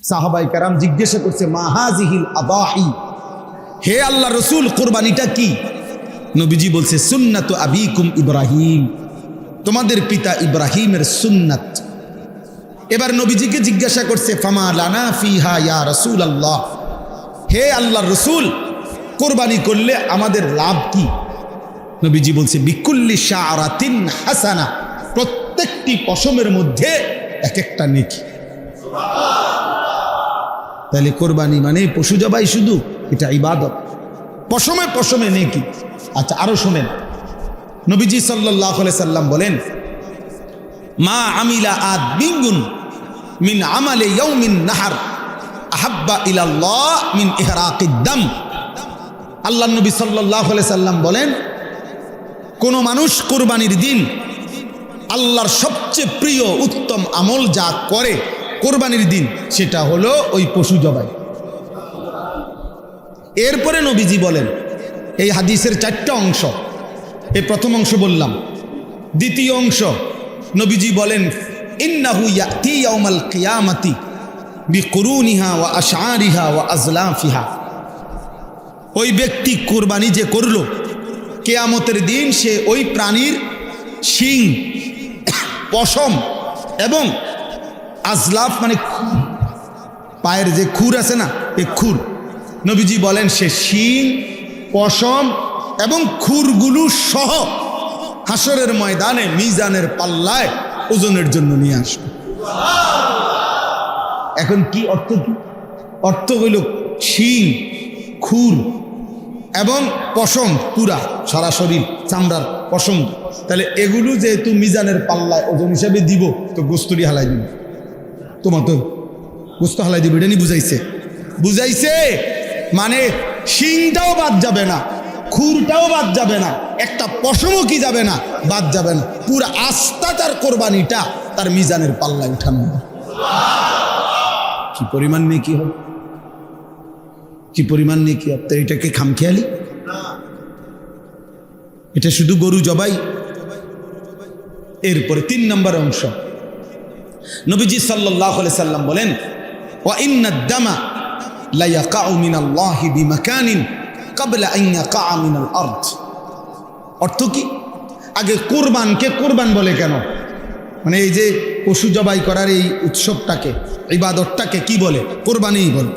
সাহাবাই কেরাম জিজ্ঞাসা করছে মা হাযিহিল আদাহি, হে আল্লাহ রসুল কুরবানিটা কি? নবীজি বলছে সুন্নাতু আবিকুম ইব্রাহিম, তোমাদের পিতা ইব্রাহিমের সুন্নাত। এবার নবীজিকে জিজ্ঞাসা করছে ফামা লানা ফিহা ইয়া রাসূলুল্লাহ, হে আল্লাহর রসুল কোরবানি করলে আমাদের লাভ কি? নবীজি বলছে বিকুল্লি শাআরাতিন হাসানা, প্রত্যেকটি পশমের মধ্যে এক একটা নেকি। তাহলে কোরবানি মানে পশু জবাই শুধু? এটা ইবাদত, পশমে পশমে নেকি। আচ্ছা আরো শোনেন, নবীজি সাল্লাল্লাহু আলাইহি সাল্লাম বলেন মা আমিলা আদমিন মিন আমালি ইয়াউমিন নাহার আহাব্বা ইলাল্লাহ মিন ইহরাকিদ দাম। আল্লাহ নবী সাল্লাল্লাহু আলাইহি সাল্লাম বলেন কোন মানুষ কোরবানির দিন আল্লাহর সবচেয়ে প্রিয় উত্তম আমল যা করে কোরবানির দিন, সেটা হলো ওই পশু জবাই। এরপরে নবীজি বলেন, এই হাদিসের 4টা অংশ, এই প্রথম অংশ বললাম। দ্বিতীয় অংশ নবীজি বলেন ইন্নাহু ইয়াতি ইয়াউমাল কিয়ামাতি বিকুরুনিহা ওয়া আশআরিহা ওয়া আজলাফিহা, ওই ব্যক্তি কোরবানি যে করলো কিয়ামতের দিন সে ওই প্রাণীর শিং, পশম এবং আজলাফ মানে পায়ের যে খুর আছে না, এই খুর, নবীজি বলেন সে শিং, পশম এবং খুরগুলো সহ হাসরের ময়দানে মিজানের পাল্লায় ওজনের জন্য নিয়ে আসবে। এখন কি অর্থ? কি অর্থ হইল শিং, খুর এবং পশম, পুরা সারা শরীর চামড়ার পশম। তাহলে এগুলো যেহেতু মিজানের পাল্লায় ওজন হিসাবে দিব, তো গোস্তরি হালাই দিব, তোমার তো গোস্ত হালাই দিব, এটা নি বুঝাইছে মানে শিংটাও বাদ যাবে না, খুরটাও বাদ যাবে না, একটা পশমও কি যাবে না, বাদ যাবে না, পুরা আস্থা তার কোরবানিটা তার মিজানের পাল্লায় উঠানো হবে। কি পরিমাণ নেই কি হবে, কি পরিমাণ নেই কি হবে। এটাকে খামখেয়ালি? এটা শুধু গরু জবাই। এরপরে 3 নম্বর অংশ, নবীজি সাল্লাল্লাহু আলাইহি সাল্লাম বলেন ওয়া ইন্নাদ দামা লা ইয়াকাউ মিনাল্লাহি বিমাকানিন ক্বাবলা আন ইয়াকা মিনাল আরদ। অর্থ কি? আগে কুরবানকে কুরবান বলে কেন? মানে এই যে পশু জবাই করার এই উৎসবটাকে, ইবাদতটাকে কি বলে? কোরবানিই বলে।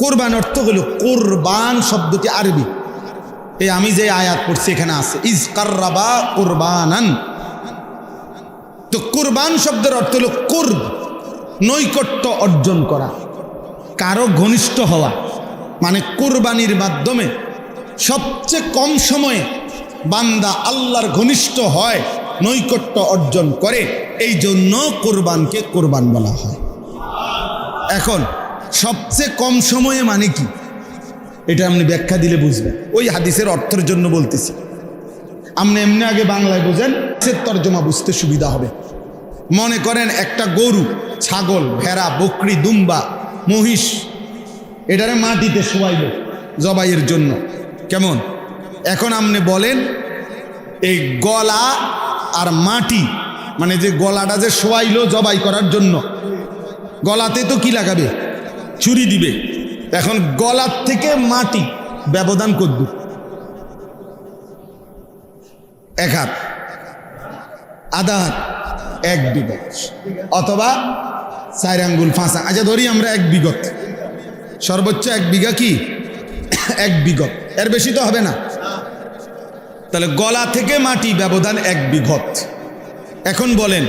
কোরবান অর্থ হলো, কোরবান শব্দটি আরবি, এই আমি যে আয়াত পড়ছি এখানে আছে ইজ কাররাবা কুরবানান। তো কুরবান শব্দের অর্থ হলো কুরব, নৈকট্য অর্জন করা, কারো ঘনিষ্ঠ হওয়া। মানে কুরবানির মাধ্যমে সবচেয়ে কম সময়ে বান্দা আল্লাহর ঘনিষ্ঠ হয়, নৈকট্য অর্জন করে, এই জন্য কোরবানকে কোরবান বলা হয়। এখন সবচেয়ে কম সময়ে মানে কি, এটা আপনি ব্যাখ্যা দিলে বুঝবেন। ওই হাদিসের অর্থের জন্য বলতেছি, আপনি এমনি আগে বাংলায় বোঝেন, সে তর্জমা বুঝতে সুবিধা হবে। মনে করেন একটা গরু, ছাগল, ভেড়া, বকরি, দুম্বা, মহিষ, এটারে মাটিতে শোয়াইল জবাইয়ের জন্য, কেমন? এখন আপনি বলেন এই গলা আর মাটি, মানে যে গলাটা যে শোয়াইল জবাই করার জন্য, গলাতে তো কি লাগাবে? ছুরি দিবে। এখন গলার থেকে মাটি ব্যবধান করবে 1 হাত, আধা হাত, 1 বিঘত, অথবা 4 আঙ্গুল 5 আঙ্গুল। আচ্ছা ধরি আমরা 1 বিঘত, সর্বোচ্চ 1 বিঘা কি 1 বিঘত, এর বেশি তো হবে না। তাহলে গলা থেকে মাটি ব্যবধান 1 বিঘত। এখন বলেন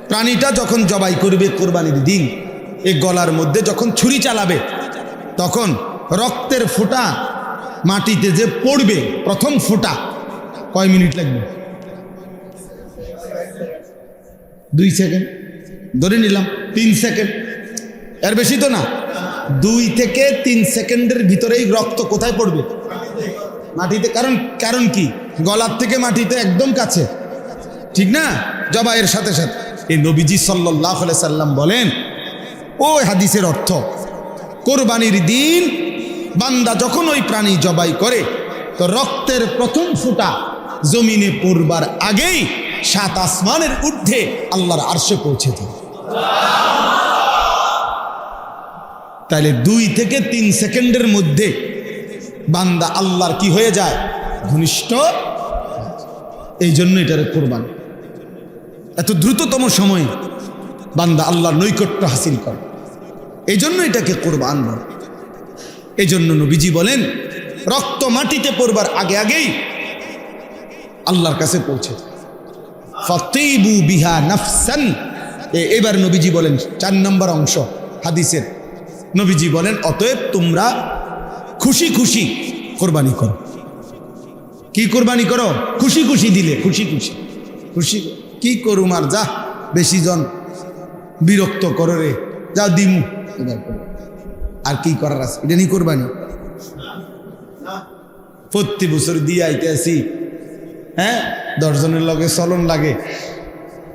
প্রাণীটা যখন জবাই করবে কোরবানির দিন, এই গলার মধ্যে যখন ছুরি চালাবে, তখন রক্তের ফোঁটা মাটিতে যে পড়বে, প্রথম ফোঁটা কয় মিনিট লাগবে? 2 সেকেন্ড ধরে নিলাম, 3 সেকেন্ড, এর বেশি তো না। 2 থেকে 3 সেকেন্ডের ভিতরেই রক্ত কোথায় পড়বে? মাটিতে। কারণ কি? গলার থেকে মাটিতে একদম কাছে, ঠিক না? জবাইয়ের সাথে সাথে। এই নবীজি সাল্লাল্লাহু আলাইহি সাল্লাম বলেন, ওই হাদিসের অর্থ, কোরবানির দিন বান্দা যখন ওই প্রাণী জবাই করে, তো রক্তের প্রথম ফোঁটা জমিনে পড়বার আগেই 7 আসমানের ঊর্ধ্বে আল্লাহর আরশে পৌঁছে যায়। তাহলে 2 থেকে 3 সেকেন্ডের মধ্যে বান্দা আল্লাহর কি হয়ে যায়, ঘনিষ্ঠ। এই জন্য এটার কোরবানি। এত দ্রুততম সময়ে বান্দা আল্লাহর নৈকট্য হাসিল করে, এই জন্য এটাকে কোরবান বলে। এই জন্য নবীজি বলেন রক্ত মাটিতে পড়বার আগে আগেই আল্লাহর কাছে পৌঁছে ফাতিবু বিহা নাফসান। এবার নবীজি বলেন 4 নম্বর অংশ হাদিসের, নবীজি বলেন অতএব তোমরা খুশি খুশি কোরবানি করো। কি কোরবানি করো? খুশি খুশি দিলে, খুশি খুশি খুশি। কি করুম আর, যা বেশি জন বিরক্ত করো রে, যা দিমু এবার করো। আর কি করার আছে? এটা নিয়ে কোরবানি। প্রতি বছর দিয়ে আইতে আসি, হ্যাঁ 10 জনের লগে চলন লাগে,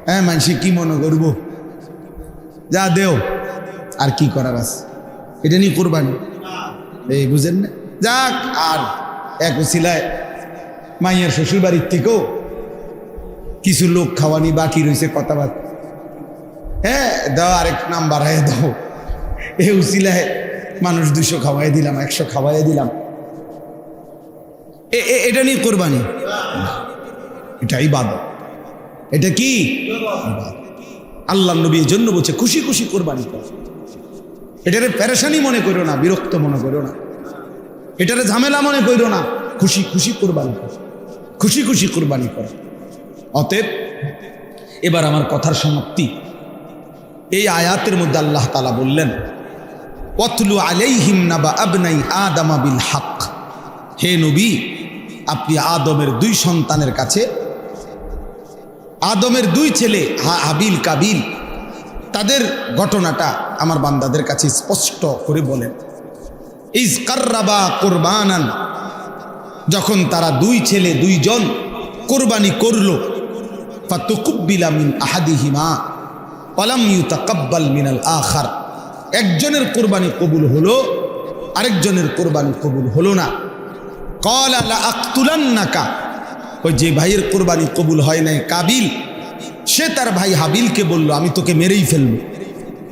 হ্যাঁ মানুষে কি মনে করবো, যা দেও। আর কি করার আছে? এটা নিয়ে কোরবানি। এই বুঝেন না? যাক, আর এক উছিলায় মাইয়ার শ্বশুর বাড়ির থেকেও কিছু লোক খাওয়ানি বাকি রয়েছে, কথাবার্তা, হ্যাঁ দাও আরেক নাম বাড়াই দাও। এ উছিলায় মানুষ 200 খাওয়াই দিলাম, 100 খাওয়াই দিলাম। এটা নিয়ে কোরবানি? এটা ইবাদত। এটা কি আল্লাহর নবী এই জন্য বলছে খুশি খুশি কোরবানি করো। এটারে পেরেশানি মনে করো না, বিরক্ত মনে করো না, এটারে ঝামেলা মনে করো না, খুশি খুশি কোরবানি করো, খুশি খুশি কোরবানি করো। অতএব এবার আমার কথার সমাপ্তি। এই আয়াতের মধ্যে আল্লাহ তাআলা বললেন ওয়াতলু আলাইহিম নাবা আবনাই আদামা বিল হক। হে নবী, আপনি আদমের 2 সন্তানের কাছে, আদমের 2 ছেলে হাবিল কাবিল, তাদের ঘটনাটা আমার বান্দাদের কাছে স্পষ্ট করে বলেন। ইজ কাররাবা কুরবানান, যখন তারা 2 ছেলে 2 জন কোরবানি করলো, ফাতুকুব্বিলা মিন আহাদিহিমা ওয়ালাম ইউতাকাব্বাল মিনাল আখার, একজনের কোরবানি কবুল হলো, আরেকজনের কোরবানি কবুল হলো না। ক্বালা লা আকতুলান্নাকা, ওই যে ভাইয়ের কোরবানি কবুল হয় নাই কাবিল, সে তার ভাই হাবিলকে বলল আমি তোকে মেরেই ফেলবো,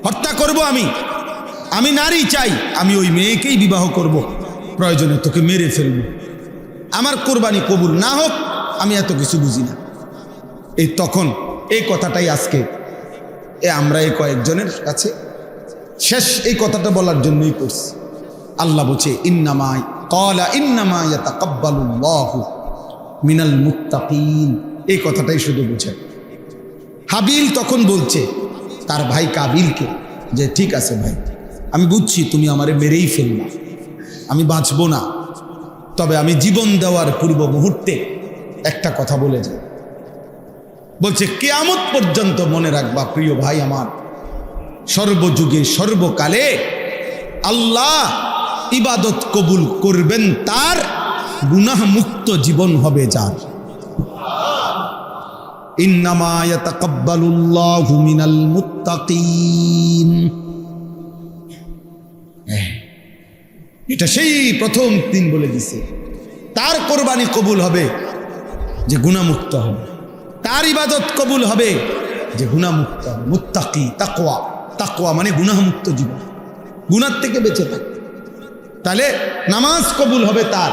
হত্যা করব, আমি নারী চাই, আমি ওই মেয়েকেই বিবাহ করব, প্রয়োজনে তোকে মেরে ফেলবো, আমার কোরবানি কবুল না হোক, আমি এত কিছু বুঝি না। এই তখন এই কথাটাই আজকে আমরা এই কয়েকজনের কাছে শেষ এই কথাটা বলার জন্যই করছি। আল্লাহ বলছে ইন্নামা ক্বালা ইন্নামা ইয়াতাকাব্বালুল্লাহু মিনাল মুত্তাকিন, এই কথাটাই শুধু বুঝে। হাবিল তখন বলছে তার ভাই কাবিলকে যে ঠিক আছে ভাই, আমি বুঝছি তুমি আমারে মেরেই ফেলবা, আমি বাঁচবো না, তবে আমি জীবন দেওয়ার পূর্ব মুহূর্তে একটা কথা বলে যাই। বলছে কিয়ামত পর্যন্ত মনে রাখবা প্রিয় ভাই আমার, সর্বযুগে সর্বকালে আল্লাহ ইবাদত কবুল করবেন তার, গুনাহ মুক্ত জীবন হবে যার। ইন্নামা ইয়াতাকাব্বালুল্লাহু মিনাল মুত্তাকিন, এটা সেই প্রথম দিন বলে দিছে। তার কোরবানি কবুল হবে যে গুনাহমুক্ত হবে, তার ইবাদত কবুল হবে যে গুনাহমুক্ত হবে। মুত্তাকি, তাকওয়া, তাকওয়া মানে গুনাহমুক্ত জীবন, গুনাহ থেকে বেঁচে থাকে। তাহলে নামাজ কবুল হবে তার,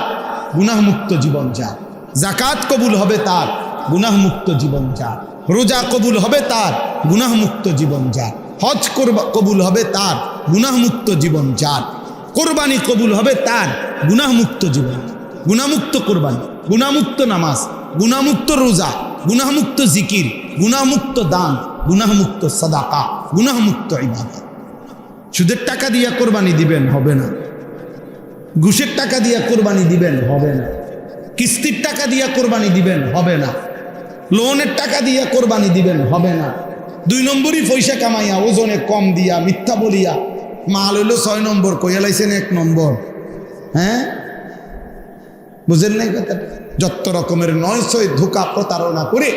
গুনাহমুক্ত জীবন যার। যাকাত কবুল হবে তার, গুনাহমুক্ত জীবন যার। রোজা কবুল হবে তার, গুনাহমুক্ত জীবন যার। হজ কবুল হবে তার, গুনাহমুক্ত জীবন যার। কোরবানি কবুল হবে তার, গুনাহমুক্ত জীবন, গুনাহমুক্ত কোরবানি, গুনাহমুক্ত নামাজ, গুনাহমুক্ত রোজা, গুনাহমুক্ত জিকির, গুনাহমুক্ত দান, গুনাহমুক্ত সাদাকা, গুনাহমুক্ত ইবাদত। সুদের টাকা দিয়ে কোরবানি দিবেন, হবে না। ঘুষের টাকা দিয়ে কোরবানি দিবেন, হবে না। কিস্তির টাকা দিয়ে কোরবানি দিবেন, হবে না। লোনের টাকা দিয়ে কোরবানি দিবেন, হবে না। 2 নম্বরই পয়সা কামাইয়া, ওজনে কম দিয়া, মিথ্যা বলিয়া, মাল হইল 6 নম্বর, কইয়া লাইছেন 1 নম্বর। হ্যাঁ বুঝেন নাই কথা? যত রকমের 900 ধোঁকা প্রতারণা করে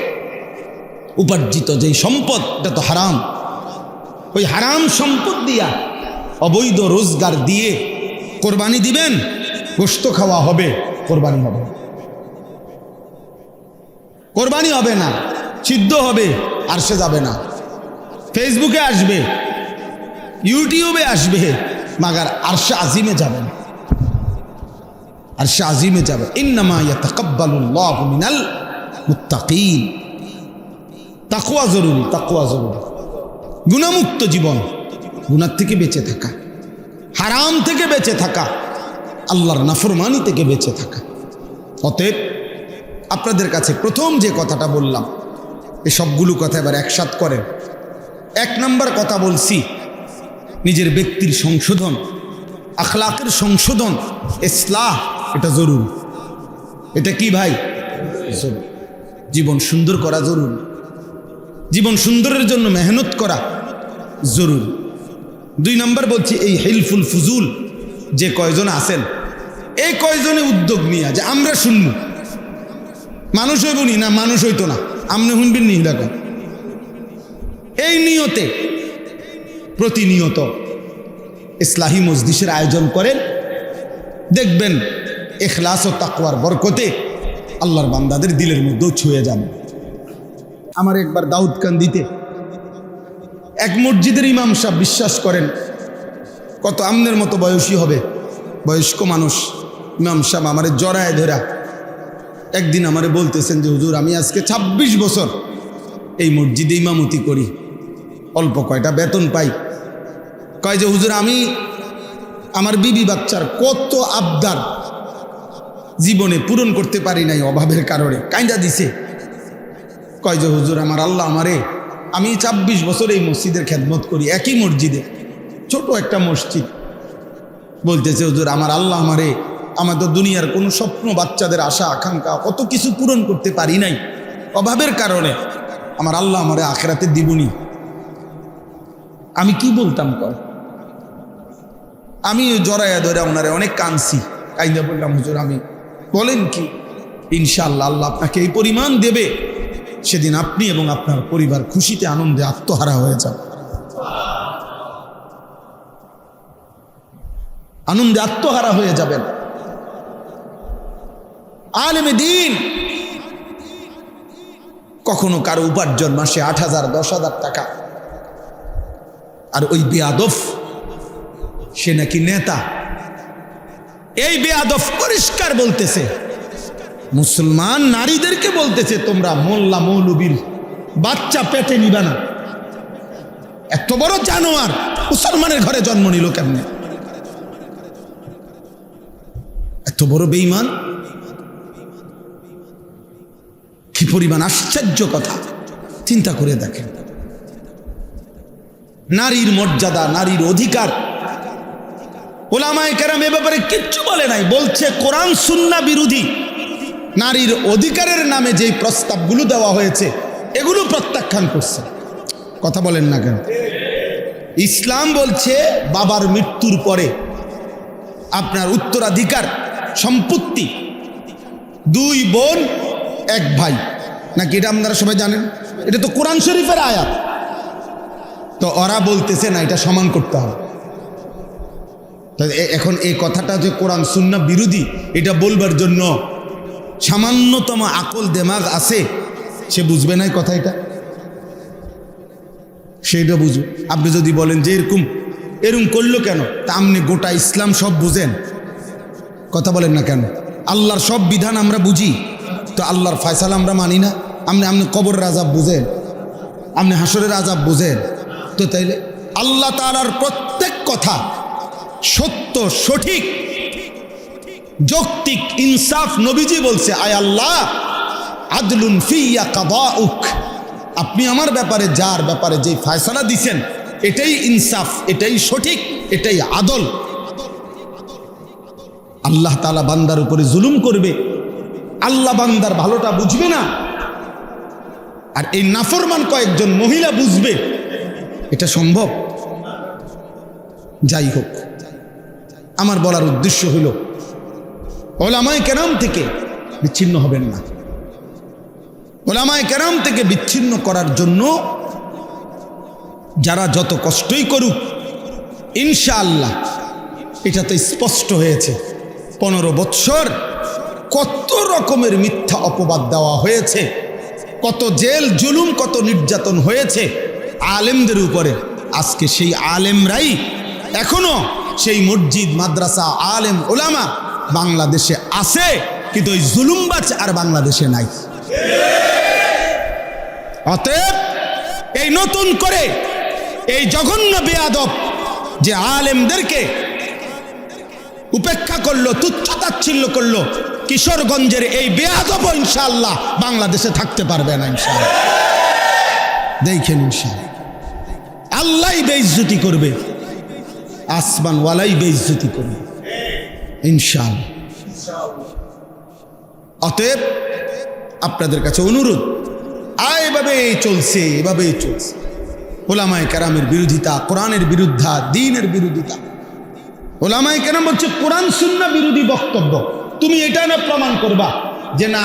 উপার্জিত যেই সম্পদ, এটা তো হারাম। ওই হারাম সম্পদ দিয়া, অবৈধ রোজগার দিয়ে কোরবানি দিবেন, গোশত খাওয়া হবে, কোরবানি হবে না। কোরবানি হবে না, সিদ্ধ হবে, আরশে যাবে না। ফেসবুকে আসবে, ইউটিউবে আসবে, মাগার আরশে আজিমে যাবেন, আরশে আজিমে যাবেন। ইন্নামা ইয়াতাকাব্বালুল্লাহু মিনাল মুত্তাকিন। তাকওয়া জরুরি, তাকওয়া জরুরি। গুনাহমুক্ত জীবন, গুনাহ থেকে বেঁচে থাকা, হারাম থেকে বেঁচে থাকা, আল্লাহর নাফরমানি থেকে বেঁচে থাকা। অতএব আপনাদের কাছে প্রথম যে কথাটা বললাম, এই সবগুলো কথা এবার একসাথ করেন। 1 নম্বর কথা বলছি, নিজের ব্যক্তির সংশোধন, আখলাকের সংশোধন, ইসলাহ, এটা জরুরি। এটা কি ভাই? জরুরি। জীবন সুন্দর করা জরুরি, জীবন সুন্দরের জন্য মেহনত করা জরুরি। 2 নম্বর বলছি, এই হিলফুল ফুজুল যে কয়জন আছেন, এই কয়জনে উদ্যোগ নিয়ে যে আমরা শুনব, মানুষ হইব নি না, মানুষ হইতো না, আপনি শুনবেন নি, দেখো এই নিয়তে প্রতিনিয়ত ইসলাহি মজলিসের আয়োজন করেন। দেখবেন ইখলাস ও তাকওয়ার বরকতে আল্লাহর বান্দাদের দিলের মধ্যেও ছুঁয়ে যাবে। আমার একবার দাউদকান্দিতে এক মসজিদের ইমাম সাহেব, বিশ্বাস করেন কত আমনের মতো বয়সী হবে, বয়স্ক মানুষ, ইমাম সাহেব আমারে জড়ায় ধরা একদিন আমারে বলতেছেন যে হুজুর, আমি আজকে 26 বছর এই মসজিদে ইমামতি করি, অল্প কয়টা বেতন পাই। কয় যে হুজুর, আমি আমার বিবি বাচ্চার কত আবদার জীবনে পূরণ করতে পারি নাই অভাবের কারণে, কাইন্দা দিছে। কয় যে হুজুর, আমার আল্লাহ আমারে, আমি 26 বছর এই মসজিদের খেদমত করি, একই মসজিদে, ছোট একটা মসজিদ। বলতেছে হুজুর, আমার আল্লাহ আমারে, আমাদের দুনিয়ার কোনো স্বপ্ন, বাচ্চাদের আশা আকাঙ্ক্ষা, কত কিছু পূরণ করতে পারি নাই অভাবের কারণে, আমার আল্লাহ আমারে আখিরাতে দিবনি। আমি কি বলতাম কর, আমি জড়াইয়া ধরে ওনারে অনেক কাঁদছি, কাইন্দা বললাম হুজুর, আমি বলেন কি, ইনশাআল্লাহ আল্লাহ আপনাকে এই পরিমাণ দেবে, সেদিন আপনি এবং আপনার পরিবার খুশিতে আনন্দে আত্মহারা হয়ে যান, আনন্দে আত্মহারা হয়ে যাবেন। আলেমে দ্বীন কখনো কারো উপার্জন মাসে 8,000 10,000 টাকা, আর ওই বেয়াদব সে নাকি নেতা। এই বেয়াদব পরিষ্কার বলতেছে, মুসলমান নারীদেরকে বলতেছে, তোমরা মোল্লা মৌলবীর বাচ্চা পেটে নিবা না। এত বড় জানোয়ার মুসলমানের ঘরে জন্ম নিল কেমনে? এত বড় বেঈমান, কি পরিমাণ আশ্চর্য কথা, চিন্তা করে দেখেন। নারীর মর্যাদা, নারীর অধিকার, উলামায়ে কেরাম এ ব্যাপারে কিচ্ছু বলে নাই, বলছে কোরআন সুন্নাহ বিরোধী। নারীর অধিকারের নামে যেই প্রস্তাবগুলো দেওয়া হয়েছে এগুলো প্রত্যাখ্যান করছে। কথা বলেন না কেন? ইসলাম বলছে বাবার মৃত্যুর পরে আপনার উত্তরাধিকার সম্পত্তি 2 বোন 1 ভাই, নাকি এটা আপনারা সবাই জানেন? এটা তো কোরআন শরীফের আয়াত। তো ওরা বলতেছে না, এটা সমান করতে হবে। এখন এই কথাটা যে কোরআন সুন্নাহ বিরোধী, এটা বলবার জন্য সামান্যতম আকল দেমাগ আছে, সে বুঝবে না এই কথা, এটা সেইটা বুঝবে। আপনি যদি বলেন যে এরকম করলো কেন, তা আপনি গোটা ইসলাম সব বুঝেন, কথা বলেন না কেন? আল্লাহর সব বিধান আমরা বুঝি, তো আল্লাহর ফয়সালা আমরা মানি না। আপনি কবরের আযাব বুঝেন, আপনি হাসরের আযাব বুঝেন, তো তাইলে আল্লাহ তাআলার প্রত্যেক কথা সত্য, সঠিক, যৌক্তিক, ইনসাফ। নবীজি বলছে, আয় আল্লাহ, আদলুন ফিয়া কাদাউক, আপনি আমার ব্যাপারে, যার ব্যাপারে যে ফয়সালা দিছেন, এটাই ইনসাফ, এটাই সঠিক, এটাই আদল। আল্লাহ তাআলা বান্দার উপরে জুলুম করবে, আল্লাহ বান্দার ভালোটা বুঝবে না, আর এই নাফরমান কয়েকজন মহিলা বুঝবে, এটা সম্ভব? যাই হোক, আমার বলার উদ্দেশ্য হল উলামায়ে কেরাম থেকে বিচ্ছিন্ন হবেন না। উলামায়ে কেরাম থেকে বিচ্ছিন্ন করার জন্য যারা যত কষ্টই করুক, ইনশাআল্লাহ এটা তো স্পষ্ট হয়েছে, 15 বৎসর কত রকমের মিথ্যা অপবাদ দেওয়া হয়েছে, কত জেল জুলুম, কত নির্যাতন হয়েছে আলেমদের উপরে। আজকে সেই আলেমরাই এখনো সেই মসজিদ মাদ্রাসা আলেম ওলামা বাংলাদেশে আছে, কিন্তু ওই জুলুমবাজ আর বাংলাদেশে নাই। অতএব এই নতুন করে এই জঘন্য বেয়াদব যে আলেমদেরকে উপেক্ষা করলো, তুচ্ছতাচ্ছিল্য করলো, কিশোরগঞ্জের এই বেয়াদব ইনশাআল্লাহ বাংলাদেশে থাকতে পারবে না ইনশাআল্লাহ। দেখেন ইনশাআল্লাহ আল্লাহ বেইজ্জতি করবে, আসমানওয়ালাই বেইজ্জতি করবে ইনশাআল্লাহ। অতএব আপনাদের কাছে অনুরোধ, এভাবেই চলছে, এভাবেই চলছে। ওলামায়ে কেরামের বিরোধিতা, কোরআনের বিরুদ্ধা, দ্বীনের বিরোধিতা। ওলামায়ে কেরাম বলছে কোরআন সুন্নাহ বিরোধী বক্তব্য। তুমি এটা না প্রমাণ করবা যে না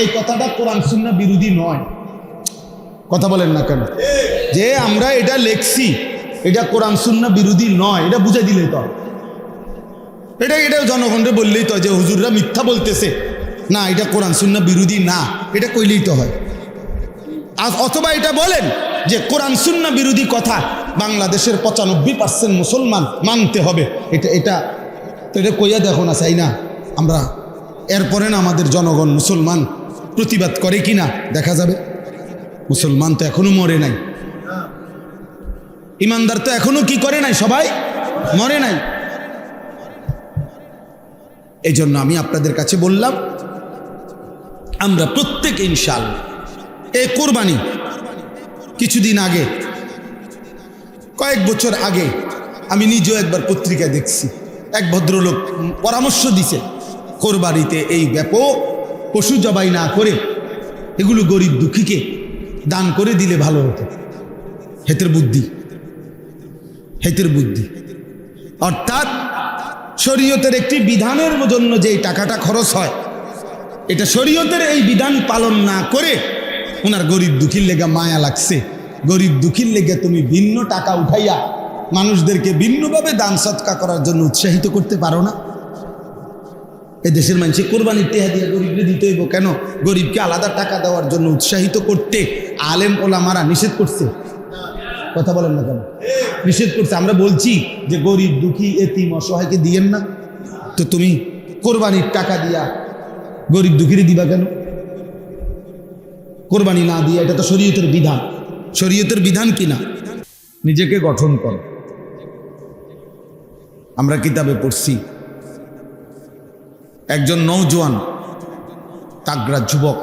এই কথাটা কোরআন সুন্নাহ বিরোধী নয়। কথা বলেন না কেন? যে আমরা এটা লেখছি এটা কোরআন সুন্নাহ বিরোধী নয়, এটা বুঝে দিলেই তো। এটা জনগণকে বললেই তো যে হুজুররা মিথ্যা বলতেছে, না এটা কোরআন সুন্নাহ বিরোধী না, এটা কইলেই তো হয়। অথবা এটা বলেন যে কোরআন সুন্নাহ বিরোধী কথা বাংলাদেশের 95% মুসলমান মানতে হবে, এটা কইয়া দেখো না, চাই না আমরা। এরপরে না আমাদের জনগণ মুসলমান প্রতিবাদ করে কিনা দেখা যাবে। মুসলমান তো এখনো মরে নাই, ইমানদার তো এখনো কি করে নাই, সবাই মরে নাই। এই জন্য আমি আপনাদের কাছে বললাম আমরা প্রত্যেক ইনশাআল্লাহ এই কোরবানি কিছুদিন আগে, কয়েক বছর আগে আমি নিজেও একবার পত্রিকা দেখছি, এক ভদ্রলোক পরামর্শ দিছে কোরবানিতে এই ব্যাপক পশু জবাই না করে এগুলো গরিব দুঃখীকে দান করে দিলে ভালো হতো। হেতের বুদ্ধি, হেতের বুদ্ধি। অর্থাৎ শরীয়তের একটি বিধানের জন্য যে টাকাটা খরচ হয়, এটা শরীয়তের এই বিধান পালন না করে ওনার গরিব দুঃখীর লেগে মায়া লাগছে, গরিব দুঃখীর লেগে তুমি ভিন্ন টাকা উঠাইয়া মানুষদেরকে ভিন্নভাবে দান সৎকা করার জন্য উৎসাহিত করতে পারো না? এ দেশের মানুষ কোরবানির টেহা দিয়ে গরিবকে দিতে হইব কেন? গরিবকে আলাদা টাকা দেওয়ার জন্য উৎসাহিত করতে আলেম ওলামারা নিষেধ করছে। কথা বলেন না কেন? নিষেধ করছে। আমরা বলছি যে গরিব দুঃখী এতিম অসহায়কে দিয়েন না, তো তুমি কোরবানির টাকা দিয়া গরিব দুঃখীরে দিবা কেন? কোরবানি না দিয়ে, এটা তো শরীয়তের বিধান। শরীয়তের বিধান কিনা? নিজেকে গঠন করো। আমরা কিতাবে পড়ছি একজন নওজোয়ান তাগড়া যুবক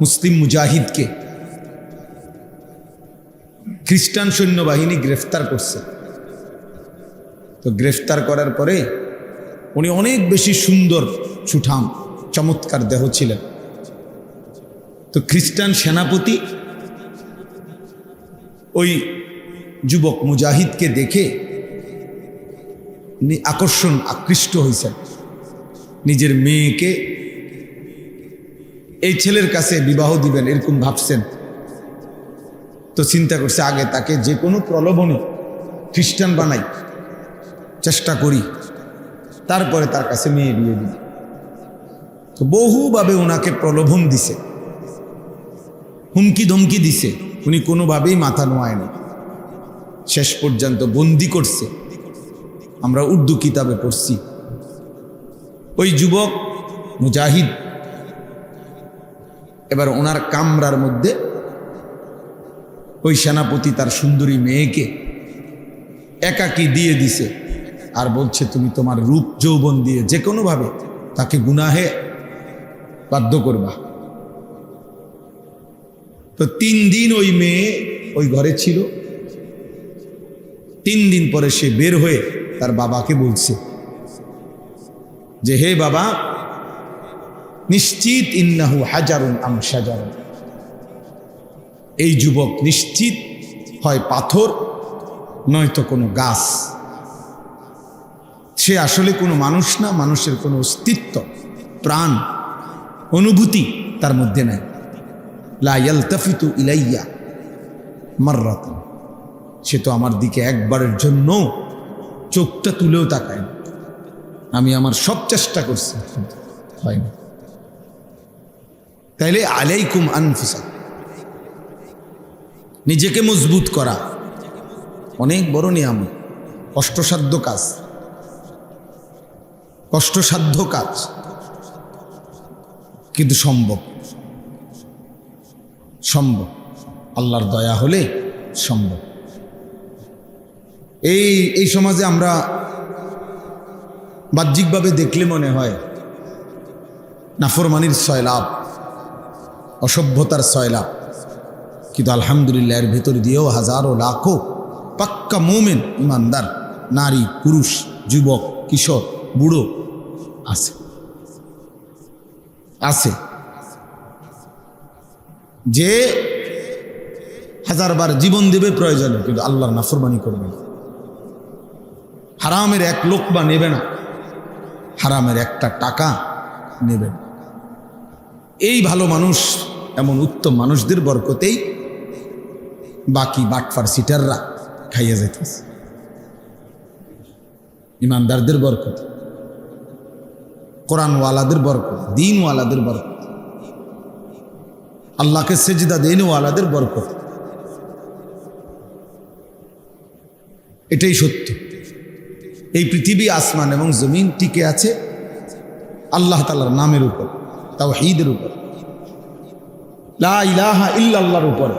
মুসলিম মুজাহিদকে খ্রিস্টান সৈন্যবাহিনী গ্রেফতার করছে। তো গ্রেফতার করার পরে উনি অনেক বেশি সুন্দর, সুঠাম, চমৎকার দেহ ছিলেন। তো খ্রিস্টান সেনাপতি ওই যুবক মুজাহিদকে দেখে আকৃষ্ট হয়েছেন। নিজের মেয়েকে এই ছেলের কাছে বিবাহ দিবেন এরকম ভাবছেন। তো চিন্তা করছে আগে তাকে যে কোনো প্রলোভনে খ্রিস্টান বানাই, চেষ্টা করি, তারপরে তার কাছে মেয়ে বিয়ে দিই। তো বহুভাবে ওনাকে প্রলোভন দিছে, হুমকি ধমকি দিছে, উনি কোনোভাবেই মাথা নোয়ায়নি। শেষ পর্যন্ত বন্দি করছে। আমরা উর্দু কিতাবে পড়ছি। ওই যুবক মুজাহিদ এবার ওনার কামরার মধ্যে ওই সেনাপতি তার সুন্দরী মেয়েকে একাকী দিয়ে দিছে, আর বলছে তুমি তোমার রূপ যৌবন দিয়ে যে কোনোভাবে তাকে গুনাহে বাধ্য করবা। তো 3 দিন ওই মেয়ে ওই ঘরে ছিল। 3 দিন পরে সে বের হয়ে তার বাবাকে বলছে যে হে বাবা, নিশ্চিত ইন্নাহু হাজারুন আম শাজারুন, এই যুবক নিশ্চিত হয় পাথর নয়তো কোনো গাছ। সে আসলে কোনো মানুষ না, মানুষের কোনো অস্তিত্ব, প্রাণ, অনুভূতি তার মধ্যে নাই। লা ইয়ালতাফিতু ইলাইয়া মাররাতান, সে তো আমার দিকে একবারের জন্য চোখটা তুলেও তাকায় না। আমি আমার সব চেষ্টা করছি, হয় না। তাইলে আলাইকুম আনফুসাকুম, নিজেকে মজবুত করা অনেক বড় নিয়ামত, কষ্টসাধ্য কাজ, কষ্টসাধ্য কাজ, কিন্তু সম্ভব, সম্ভব। আল্লাহর দয়া হলে সম্ভব। এই সমাজে আমরা বাহ্যিকভাবে দেখলে মনে হয় নাফরমানির সয়লাভ, অসভ্যতার সয়লাভ, কিন্তু আলহামদুলিল্লাহ এর ভেতর দিয়েও হাজারো লাখো পাক্কা মোমেন ইমানদার নারী, পুরুষ, যুবক, কিশোর, বুড়ো আছে, আছে, যে হাজারবার জীবন দেবে প্রয়োজনে, কিন্তু আল্লাহর নাফরমানি করবে না, হারামের এক লোকমা নেবে না, হারামের একটা টাকা নেবে না। এই ভালো মানুষ, এমন উত্তম মানুষদের বরকতেই বাকি বাটফার সিটাররা খাইয়া যাইতেছে, ইমানদারদের বরকত, কোরআনওয়ালাদের বরকত, দিনওয়ালাদের বরকত, আল্লাহকে সেজদা দেনওয়ালাদের বরকত। এটাই সত্য। এই পৃথিবী, আসমান এবং জমিন টিকে আছে আল্লাহ তাআলার নামের উপর, তাওহীদের উপর, লা ইলাহা ইল্লাল্লাহর উপর।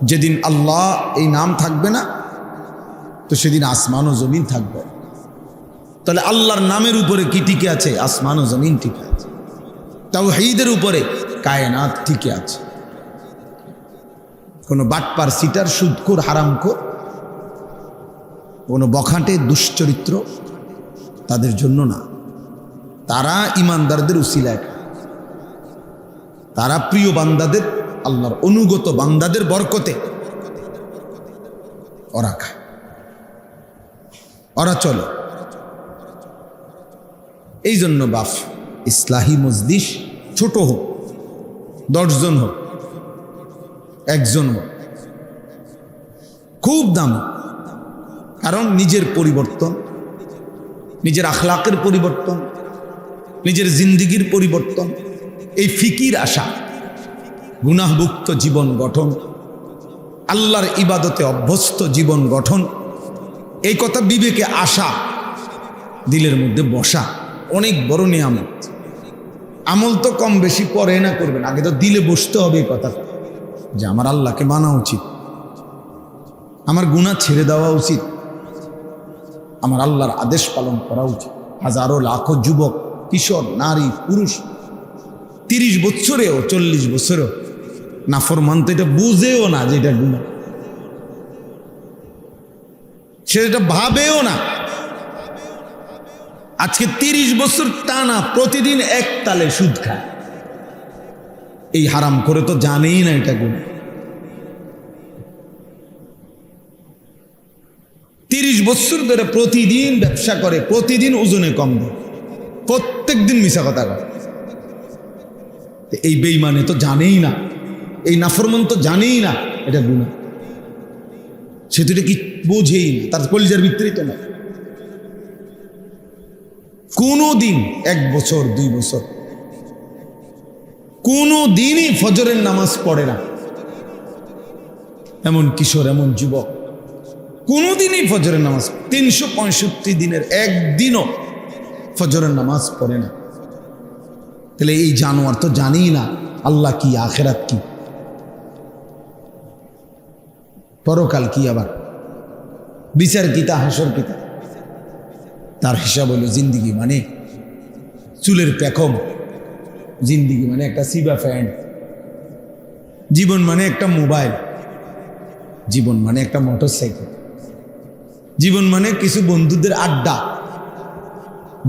যেদিন আল্লাহ এই নাম থাকবে না, তো সেদিন আসমান ও জমিন থাকবে। তাহলে আল্লাহর নামের উপরে কি টিকে আছে? আসমান ও জমিন টিকে আছে। তাওহীদের উপরে কায়নাত টিকে আছে। কোনো বাটপার, সিটার, সুদখোর, হারামখোর, কোনো বখাটে, দুশ্চরিত্র তাদের জন্য না। তারা ইমানদারদের উসিলায়, তারা প্রিয় বান্দাদের, আল্লাহর অনুগত বান্দাদের বরকতে ওরা খায়, ওরা চলে। এই জন্য বাফ ইসলাহি মজলিস ছোট হোক, 10 জন হোক, 1 জন হোক, খুব দাম। কারণ নিজের পরিবর্তন, নিজের আখলাকের পরিবর্তন, নিজের জিন্দিগির পরিবর্তন, এই ফিকির আসা, গুনাহমুক্ত জীবন গঠন, আল্লাহর ইবাদতে অভ্যস্ত জীবন গঠন, এই কথা বিবেকে আসা, দিলের মধ্যে বসা অনেক বড় নিয়ামত। আমল তো কম বেশি পরে না করবেন, আগে তো দিলে বসতে হবে এই কথা যে আমার আল্লাহকে মানা উচিত, আমার গুনাহ ছেড়ে দেওয়া উচিত, আমার আল্লাহর আদেশ পালন করা উচিত। হাজারো লাখো যুবক, কিশোর, নারী, পুরুষ 30 বছরেও 40 বছরেও নাফরমান, তো এটা বুঝেও না যে এটা গুনাহ, সেটা ভাবেও না। আজকে 30 বছর টানা প্রতিদিন এক তালে সুদ খায়, এই হারাম করে তো জানেই না এটা গুনাহ। 30 বছর ধরে প্রতিদিন ব্যবসা করে, প্রতিদিন ওজনে কম দেয়, প্রত্যেক দিন মিছা কথা করে। এই বেঈমানে তো জানেই না, এই নাফরমান তো জানেই না এটা গুনাহ, সে তো এটা কি বোঝেই না, তার কলিজার ভিতরেই তো না। কোনো দিন 1 বছর 2 বছর কোনো দিনই ফজরের নামাজ পড়ে না, এমন কিশোর, এমন যুবক কোনোদিনই ফজরের নামাজ, 365 দিনের একদিনও ফজরের নামাজ পড়ে না। তাহলে এই জানোয়ার তো জানেই না আল্লাহ কি, আখেরাত কি, পরকাল কি, আবার বিচার কি, তা হাসর কি। তার হিসাব হলো জিন্দিগি মানে চুলের পেখম, জিন্দিগি মানে একটা সিবা ফ্যান্ড, জীবন মানে একটা মোবাইল, জীবন মানে একটা মোটরসাইকেল, জীবন মানে কিছু বন্ধুদের আড্ডা,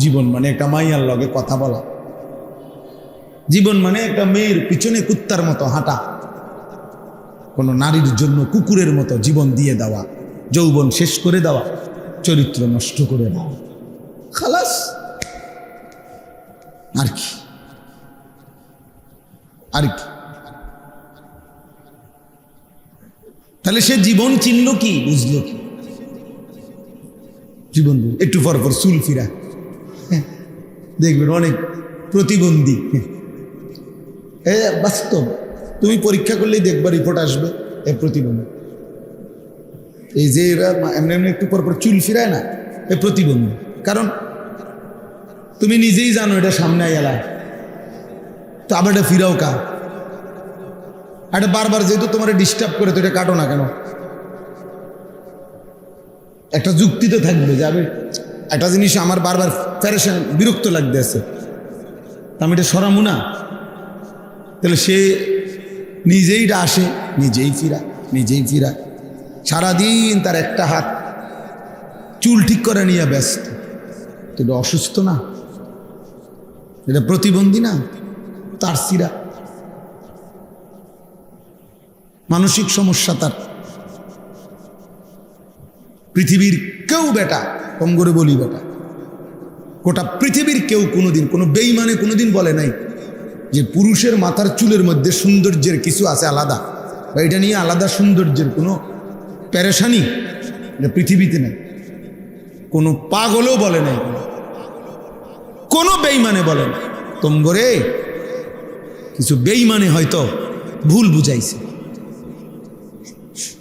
জীবন মানে একটা মাইয়ার লগে কথা বলা, জীবন মানে একটা মেয়ের পিছনে কুত্তার মতো হাঁটা, কোনো নারীর জন্য কুকুরের মতো জীবন দিয়ে দেওয়া, যৌবন শেষ করে দেওয়া, চরিত্র নষ্ট করে দেওয়া, খালাস। আর কি, আর কি? তাহলে সে জীবন চিনল কি, বুঝলো কি? জীবন একটু পর পর চুল ফিরা, দেখবেন অনেক প্রতিবন্ধী, বাস্তব, তুমি পরীক্ষা করলেই দেখবা রিপোর্ট আসবে এ প্রতিবন্ধী। এই যে এরা এমনি এমনি একটু পর পর চুল ফিরায় না, এ প্রতিবন্ধী। কারণ তুমি নিজেই জানো এটা সামনে এলায়, তো আবার এটা ফিরাও কা, এটা বারবার যেহেতু তোমার ডিস্টার্ব করে, তো এটা কাটো না কেন? একটা যুক্তি তো থাকবে যে আমি একটা জিনিস আমার বারবার প্যারেশান বিরক্ত লাগতেছে, আমি এটা সরামু না। তাহলে সে নিজেই আসে, নিজেই ফিরা সারাদিন তার একটা হাত চুল ঠিক করে নিয়ে ব্যস্ত। তো এটা অসুস্থ না, এটা প্রতিবন্ধী না, তার সিরা মানসিক সমস্যা তার। পৃথিবীর কেউ বেটা, কম করে বলি বেটা, গোটা পৃথিবীর কেউ কোনোদিন কোনো বেঈমানে কোনোদিন বলে নাই যে পুরুষের মাথার চুলের মধ্যে সৌন্দর্যের কিছু আছে আলাদা, বা এটা নিয়ে আলাদা সৌন্দর্যের কোনো প্যারেশানি এটা পৃথিবীতে নেই। কোনো পাগলও বলে নাই, কোনো বেঈমানে বলে না। তোমগরে কিছু বেঈমানে হয়তো ভুল বুঝাইছে।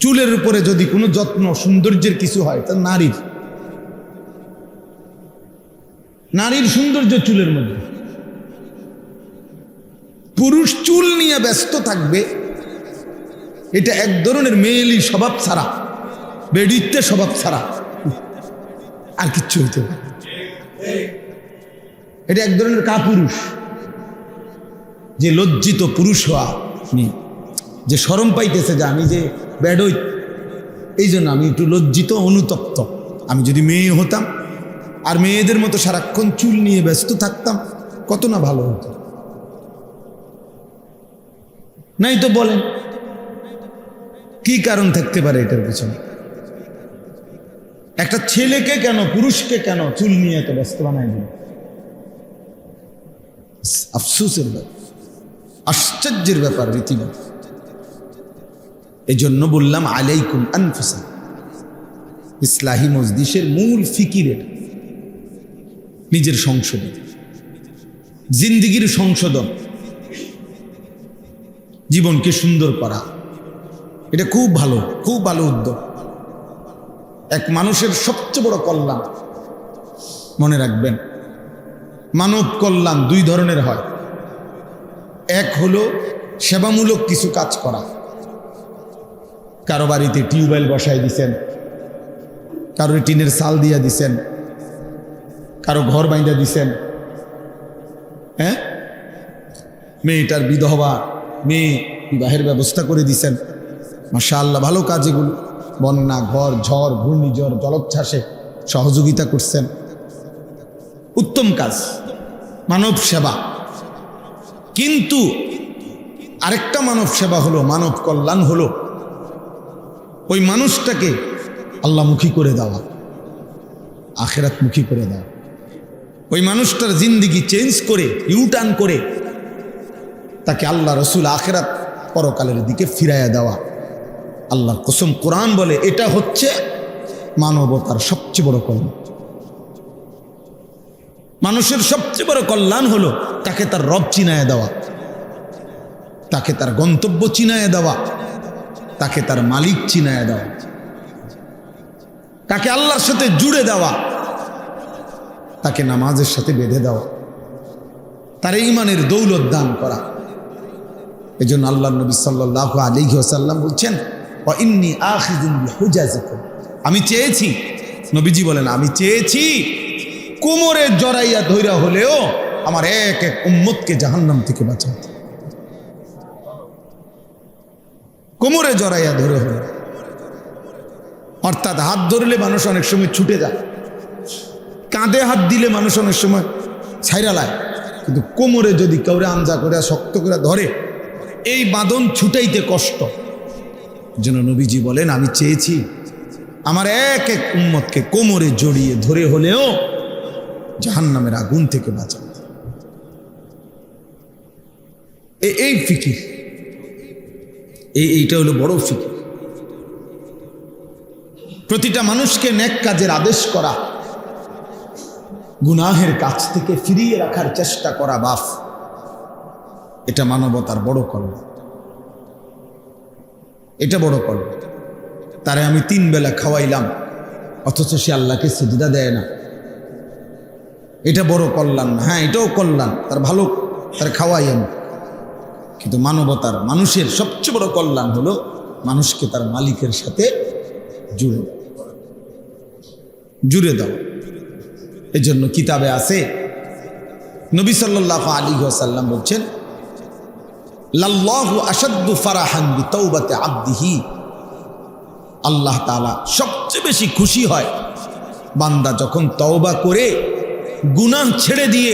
চুলের উপরে যদি কোনো যত্ন সৌন্দর্যের কিছু হয়, তা নারীর সৌন্দর্য চুলের মধ্যে। পুরুষ চুল নিয়ে ব্যস্ত থাকবে, এটা এক ধরনের মেয়েলি স্বভাব ছাড়া, বেডিত্বের স্বভাব ছাড়া আর কিচ্ছু হইতে পারে। এটা এক ধরনের কাপুরুষ, যে লজ্জিত পুরুষ হওয়া নিয়ে যে শরম পাইতেছে যে আমি যে বেডই, এই জন্য আমি একটু লজ্জিত অনুতপ্ত। আমি যদি মেয়ে হতাম আর মেয়েদের মতো সারাক্ষণ চুল নিয়ে ব্যস্ত থাকতাম, কত না ভালো হতো। নাই তো বলেন কি কারণ থাকতে পারে এটার পিছনে? একটা ছেলেকে কেন, পুরুষকে কেন চুল নিয়ে এত ব্যস্ত বানায় দিল? আফসোসের ব্যাপার, আশ্চর্যের ব্যাপার রীতিমতো। এই জন্য বললাম আলাইকুম আনফুসা। ইসলাহি মজলিসের মূল ফিকিরের নিজের সংশোধন, জিন্দিগির সংশোধন, জীবনকে সুন্দর করা, এটা খুব ভালো উদ্যোগ। এক মানুষের সবচেয়ে বড় কল্যাণ, মনে রাখবেন, মানব কল্যাণ দুই ধরনের হয়। এক হলো সেবামূলক কিছু কাজ করা। কারো বাড়িতে টিউবওয়েল বসাই দিছেন, কারো টিনের চাল দিয়া দিছেন, কারো ঘর বাইন্দা দিছেন, হ্যাঁ, মেয়েটার বিধবা, মেয়ে বিবাহের ব্যবস্থা করে দিছেন। মাশাআল্লাহ, ভালো কাজ এগুলো। বন্যা, ঝড়, ঘূর্ণিঝড়, জলোচ্ছ্বাসে সহযোগিতা করছেন, উত্তম কাজ, মানব সেবা। কিন্তু আরেকটা মানব সেবা হলো, মানব কল্যাণ হলো ওই মানুষটাকে আল্লাহমুখী করে দেওয়া, আখিরাতমুখী করে দেওয়া। ওই মানুষটার জিন্দিগি চেঞ্জ করে, ইউটার্ন করে তাকে আল্লাহ রসুল আখিরাত পরকালের দিকে ফিরাইয়া দেওয়া। আল্লাহর কসম, কোরআন বলে এটা হচ্ছে মানবতার সবচেয়ে বড় কল্যাণ। মানুষের সবচেয়ে বড় কল্যাণ হলো তাকে তার রব চিনায়া দেওয়া, তাকে তার গন্তব্য চিনায়া দেওয়া, তাকে তার মালিক চিনায়া দেওয়া, তাকে আল্লাহর সাথে জুড়ে দেওয়া, তাকে নামাজের সাথে বেঁধে দেওয়া, তার ঈমানের দৌলত দান করা। এই জন্য আল্লাহ নবী সাল্লাল্লাহু আলাইহি ওয়াসাল্লাম বলছেন, ওয়া ইন্নী আখিযুন বিহুজাজিকুম, আমি চেয়েছি, নবীজি বলেন, আমি চেয়েছি কোমরে জড়াইয়া ধইরা হলেও আমার এক এক উম্মতকে জাহান্নাম থেকে বাঁচাতে। কোমরে জড়াইয়া ধরে হলো, অর্থাৎ হাত ধরলে মানুষ অনেক সময় ছুটে যায়, কাঁধে হাত দিলে মানুষ অনেক সময় ছাইরা লায়, কিন্তু কোমরে যদি কাউরে আঞ্জা করে শক্ত করে ধরে, এই বাঁধন ছুটাইতে কষ্ট। যেন নবীজি বলেন, আমি চেয়েছি আমার এক এক উম্মতকে কোমরে জড়িয়ে ধরে হলেও জাহান্নামের আগুন থেকে বাঁচাতে। এই ফিকির, এইটা হলো বড় ফিকির। প্রতিটা মানুষকে নেক কাজের আদেশ করা, গুনাহের কাছ থেকে ফিরিয়ে রাখার চেষ্টা করা, বাফ, এটা মানবতার বড় কল্যাণ, এটা বড় কল্যাণ। তারে আমি 3 বেলা খাওয়াইলাম, অথচ সে আল্লাহকে সিজদা দেয় না। এটা বড় কল্যাণ না? হ্যাঁ, এটাও কল্যাণ, তার ভালো, তার খাওয়াই আমি। কিন্তু মানবতার, মানুষের সবচেয়ে বড় কল্যাণ হলো মানুষকে তার মালিকের সাথে জুড়ে দাও। এই জন্য কিতাবে আছে, নবী সাল্লাল্লাহু আলাইহি ওয়াসাল্লাম বলছেন, লাল্লাহু আশাদ্দু ফারাহান বিতাওবাতি আবদিহি, আল্লাহ তাআলা সবচেয়ে বেশি খুশি হয় বান্দা যখন তওবা করে গুনাহ ছেড়ে দিয়ে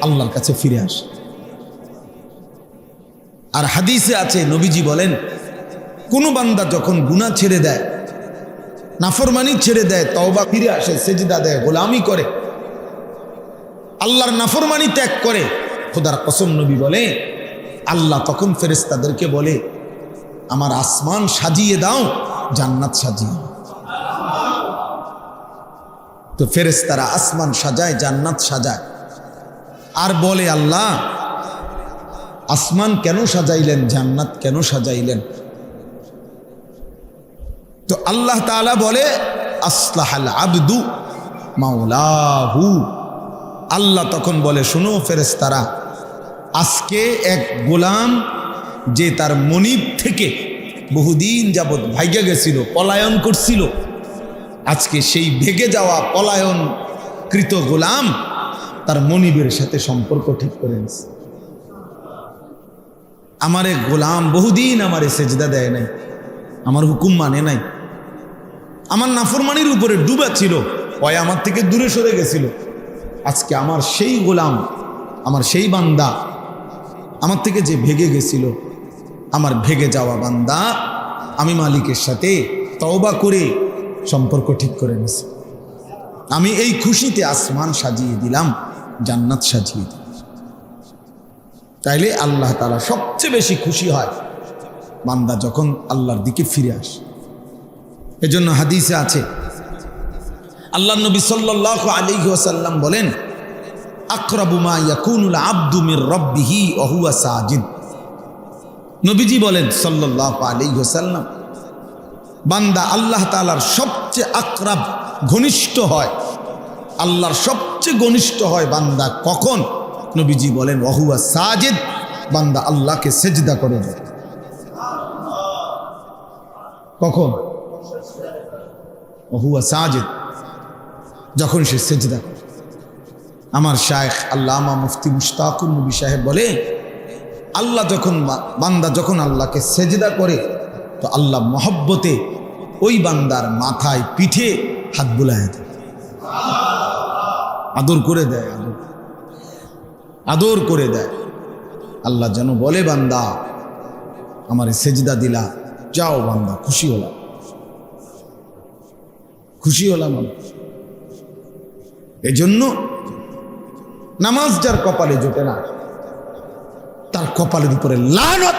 আল্লাহর কাছে ফিরে আসে। আর হাদিসে আছে, নবীজি বলেন, কোন বান্দা যখন গুনাহ ছেড়ে দেয়, নাফরমানি ছেড়ে দেয়, তওবা ফিরে আসে, সেজদা দেয়, গোলামি করে, আল্লাহর নাফরমানি ত্যাগ করে, খোদার কসম নবী বলে, আল্লাহ তখন ফেরেশতাদেরকে বলে, আমার আসমান সাজিয়ে দাও, জান্নাত সাজিয়ে দাও। তো ফেরেশতারা আসমান সাজায়, জান্নাত সাজায়, আর বলে, আল্লাহ আসমান কেন সাজাইলেন, জান্নাত কেন সাজাইলেন? তো আল্লাহ তাআলা বলে, আসলাহাল আবদু মাওলাহু। আল্লাহ তখন বলে, শুনো ফেরেশতারা, আজকে এক গোলাম যে তার মনিব থেকে বহুদিন যাবৎ ভাইগা গেছিল, পলায়ন করছিল, আজকে সেই ভেগে যাওয়া পলায়নকৃত গোলাম তার মনিবের সাথে সম্পর্ক ঠিক করে নিছে। আমারে গোলাম বহুদিন আমারে সেজদা দেয় নাই, আমার হুকুম মানে নাই, আমার নাফরমানির উপরে ডুবা ছিল, ওই আমার থেকে দূরে সরে গেছিল। আজকে আমার সেই গোলাম, আমার সেই বান্দা, আমার থেকে যে ভেগে গেছিল, আমার ভেগে যাওয়া বান্দা আমি মালিকের সাথে তওবা করে সম্পর্ক ঠিক করে নিছি। আমি এই খুশিতে আসমান সাজিয়ে দিলাম, জান্নাত সাজিয়ে দিলাম। তাইলে আল্লাহ তাআলা সবচেয়ে বেশি খুশি হয় বান্দা যখন আল্লাহর দিকে ফিরে আসে। এজন্য হাদিসে আছে, আল্লাহর নবী সাল্লাল্লাহু আলাইহি ওয়াসাল্লাম বলেন, আকরাবু মা ইয়াকুনুল আবদু মির রাব্বিহি ওয়া হুয়া সাজিদ। নবীজি বলেন সাল্লাল্লাহু আলাইহি ওয়াসাল্লাম, বান্দা আল্লাহ তাআলার সবচেয়ে আকরাব, ঘনিষ্ঠ হয়, আল্লাহর সবচেয়ে ঘনিষ্ঠ হয় বান্দা কখন? নবীজি বলেন ওয়া হুয়া সাজিদ, বান্দা আল্লাহকে সেজদা করে দেয়। কখন? ওয়া হুয়া সাজিদ, যখন সে সেজদা করে। আমার শায়েখ আল্লামা মুফতি মুশতাকুর নবী সাহেব বলে, আল্লাহ যখন, বান্দা যখন আল্লাহকে সেজদা করে, তো আল্লাহ মহব্বতে ওই বান্দার মাথায়, পিঠে হাত বুলায় দেয়, আদর করে দেয়, আদর করে দেয়। আল্লাহ যেন বলে, বান্দা আমারে সেজদা দিলা, যাও বান্দা, খুশি হলাম, খুশি হলাম। এজন্য নামাজ যার কপালে জোটে না, তার কপালের উপরে লানত।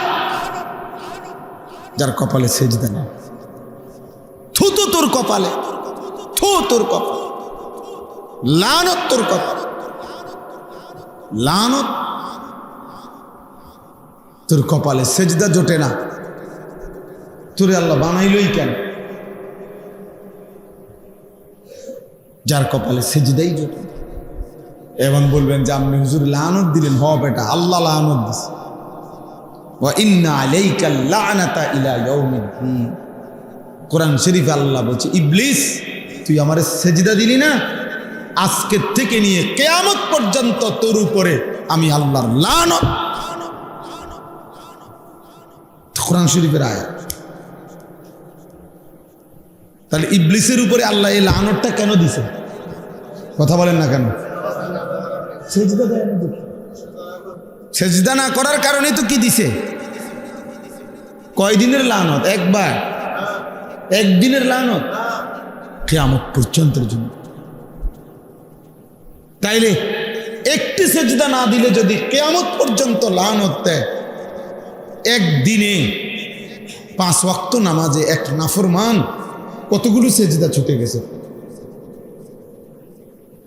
যার কপালে সেজদা না, থু তো তোর কপালে, থু তোর কপালে, লানত তোর কপালে, লানত তোর কপালে। সেজদা জোটে না, তোরে আল্লাহ বানাইলই কেন? যার কপালে সেজদাই জোটে। এবং বলবেন যে আপনি হুজুর লানত দিলেন, হ বেটা, আল্লাহ লানত দিছে। ওয়া ইন্না আলাইকাল লানাতা ইলা ইয়াউমিদ্দিন। কোরআন শরীফে আল্লাহ বলছে, ইবলিস তুই আমারে সেজদা দিলি না, আজকের থেকে নিয়ে কিয়ামত পর্যন্ত তোর উপরে আমি আল্লাহর লানত। কোরআন শরীফের আয়াত। তাহলে ইবলিসের উপরে আল্লাহ এই লানতটা কেন দিছে? কথা বলেন না কেন? সেজদা দেয় না, সেজদা না করার কারণে তো কি দিছে? কয়দিনের লানত? একবার, একদিনের লানত, কিয়ামত পর্যন্তের জন্য। তাইলে একটি সেজদা না দিলে যদি কিয়ামত পর্যন্ত লানত দেয়, একদিনে 5 ওয়াক্ত নামাজে এক নাফরমান কতগুলো সেজদা ছুটে গেছে।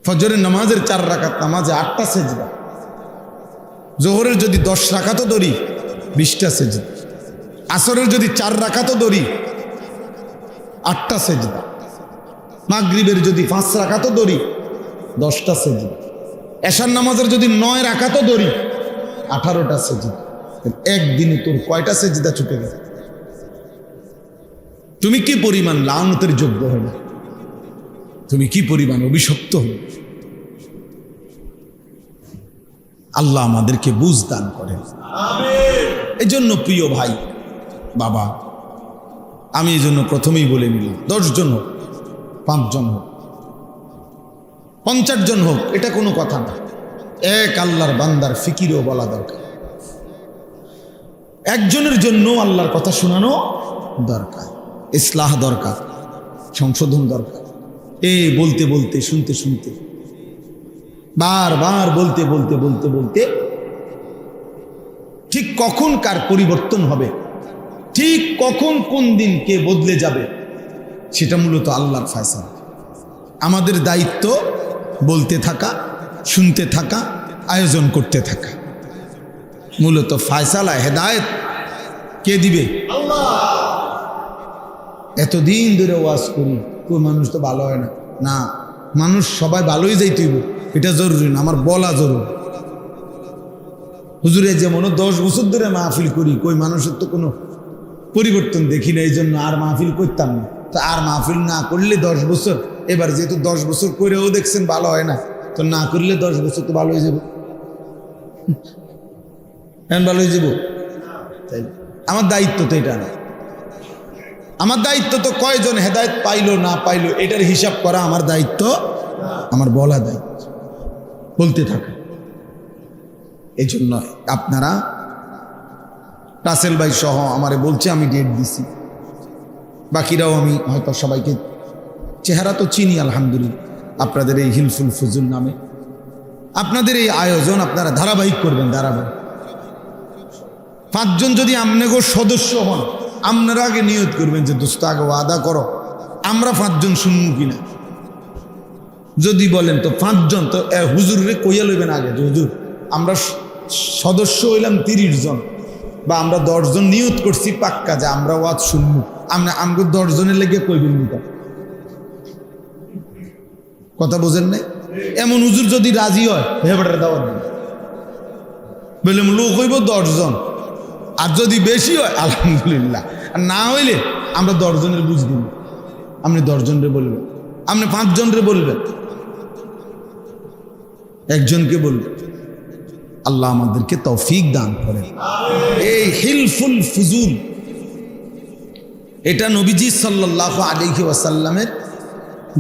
ফজরের নামাজের 4 রাকাত নামাজে 8টা সেজদা, জোহরের যদি 10 রাকাতও ধরি 20টা সেজদা, আসরের যদি 4 রাকাতও ধরি 8টা সেজদা, মাগরিবের যদি 5 রাকাতও ধরি 10টা সেজদা, এশার নামাজের যদি 9 রাকাতও ধরি 18টা সেজদা। একদিনে তোর কয়টা সেজদা ছুটে গেছে? তুমি কি পরিমাণ লানতের যোগ্য হবে, তুমি কি পরিমাণ অভিশপ্ত হবে। আল্লাহ আমাদেরকে বুঝ দান করেন। এই জন্য প্রিয় ভাই বাবা, আমি এই জন্য প্রথমেই বলে নিলাম, 10 জন হোক, 5 জন হোক, 50 জন হোক, এটা কোনো কথা না। এক আল্লাহর বান্দার ফিকিরও বলা দরকার, একজনের জন্য আল্লাহর কথা শোনানো দরকার, ইসলাহ দরকার, সংশোধন দরকার। বলতে বলতে, শুনতে শুনতে, বারবার বলতে বলতে বলতে বলতে ঠিক কখন কার পরিবর্তন হবে, ঠিক কখন কোন দিন কে বদলে যাবে, সেটা মূলত আল্লাহর ফয়সালা। আমাদের দায়িত্ব বলতে থাকা, শুনতে থাকা, আয়োজন করতে থাকা। মূলত ফয়সালা, হেদায়েত কে দিবে? আল্লাহ। এতদিন ধরে ওয়াজ করি, কোন মানুষ তো ভালো হয় না। না, মানুষ সবাই ভালোই যাইতেইব, এটা জরুরি না, আমার বলা জরুরি। হুজুরে যেমন 10 বছর ধরে মাহফিল করি, কই মানুষের তো কোনো পরিবর্তন দেখি না, এই জন্য আর মাহফিল করতাম না। তো আর মাহফিল না করলে 10 বছর, এবার যেহেতু 10 বছর করেও দেখছেন ভালো হয় না, তো না করলে 10 বছর তো ভালো হয়ে যাব, ভালো হয়ে যাব। তাই আমার দায়িত্ব তো এটা না, আমার দায়িত্ব তো কয়জন হেদায়েত পাইলো না পাইলো এটার হিসাব করা আমার দায়িত্ব, আমার বলা দায়িত্ব, বলতে থাকা। এই জন্য আপনারা রাসেল ভাই সহ আমারে বলছে, আমি ডেট দিছি, বাকিরাও আমি হয়তো সবাইকে চেহারা তো চিনি আলহামদুলিল্লাহ। আপনাদের এই হিলফুল ফুজুল নামে আপনাদের এই আয়োজন আপনারা ধারাবাহিক করবেন, ধারাবাহিক। 5 জন যদি আপনাগো সদস্য হন, আপনারা আগে নিয়ত করবেন যে দোস্ত আগে ওয়াদা করো আমরা 5 জন শুনবো কিনা। যদি বলেন তো 5 জন, তো হুজুরে কইয়া লইবেন আগে যে হুজুর আমরা সদস্য হইলাম 30 জন, বা আমরা 10 জন নিয়ত করছি পাক্কা যে আমরা ওয়াজ শুনবো, আমাকে 10 জনের লেগে কইবেন নিতা। কথা বোঝেন নাই? এমন হুজুর যদি রাজি হয় হেবাটার দাওয়াত দিন, বললাম লোক হইব 10 জন, আর যদি বেশি হয় আলহামদুলিল্লাহ, আর না হইলে আমরা 10 জনের বুঝ দিব। আপনি 10 জনরে বলবেন, আপনি 5 জনরে বলবেন, একজনকে বলবেন। আল্লাহ আমাদেরকে তৌফিক দান করেন। এই হিলফুল ফুজুল এটা নবীজি সাল্লাল্লাহু আলাইহি ওয়াসাল্লামের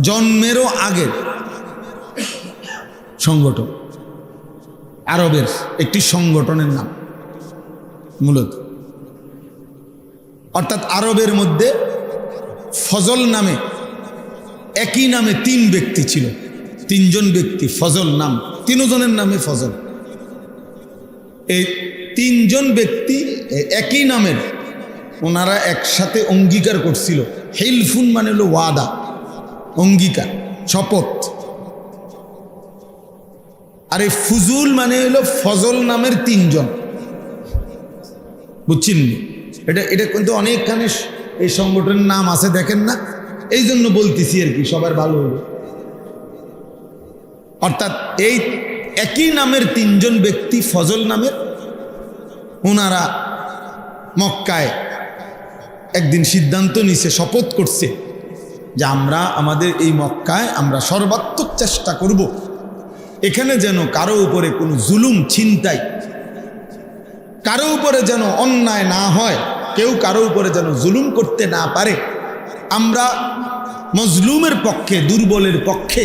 জন্মেরও আগের সংগঠন, আরবের একটি সংগঠনের নাম মূলত। অর্থাৎ আরবের মধ্যে ফজল নামে, একই নামে 3 ব্যক্তি ছিল, 3 জন ব্যক্তি ফজল নাম, 3 জনের নামে ফজল। এই 3 জন ব্যক্তি একই নামের, ওনারা একসাথে অঙ্গীকার করছিল। হিলফুন মানে হলো ওয়াদা, অঙ্গীকার, শপথ। আর এই ফুজুল মানে হলো ফজল নামের 3 জন, বুঝছেন? এটা কিন্তু অনেকখানি এই সংগঠনের নাম আছে, দেখেন না, এই জন্য বলতেছি আর কি, সবার ভালো হবে। অর্থাৎ এই একই নামের 3 জন ব্যক্তি ফজল নামের, ওনারা মক্কায় একদিন সিদ্ধান্ত নিছে, শপথ করছে যে আমরা আমাদের এই মক্কায় আমরা সর্বাত্মক চেষ্টা করব এখানে যেন কারো উপরে কোনো জুলুম, ছিনতাই, কারো উপরে যেন অন্যায় না হয়, কেউ কারো উপরে যেন জুলুম করতে না পারে। আমরা মজলুমের পক্ষে, দুর্বলের পক্ষে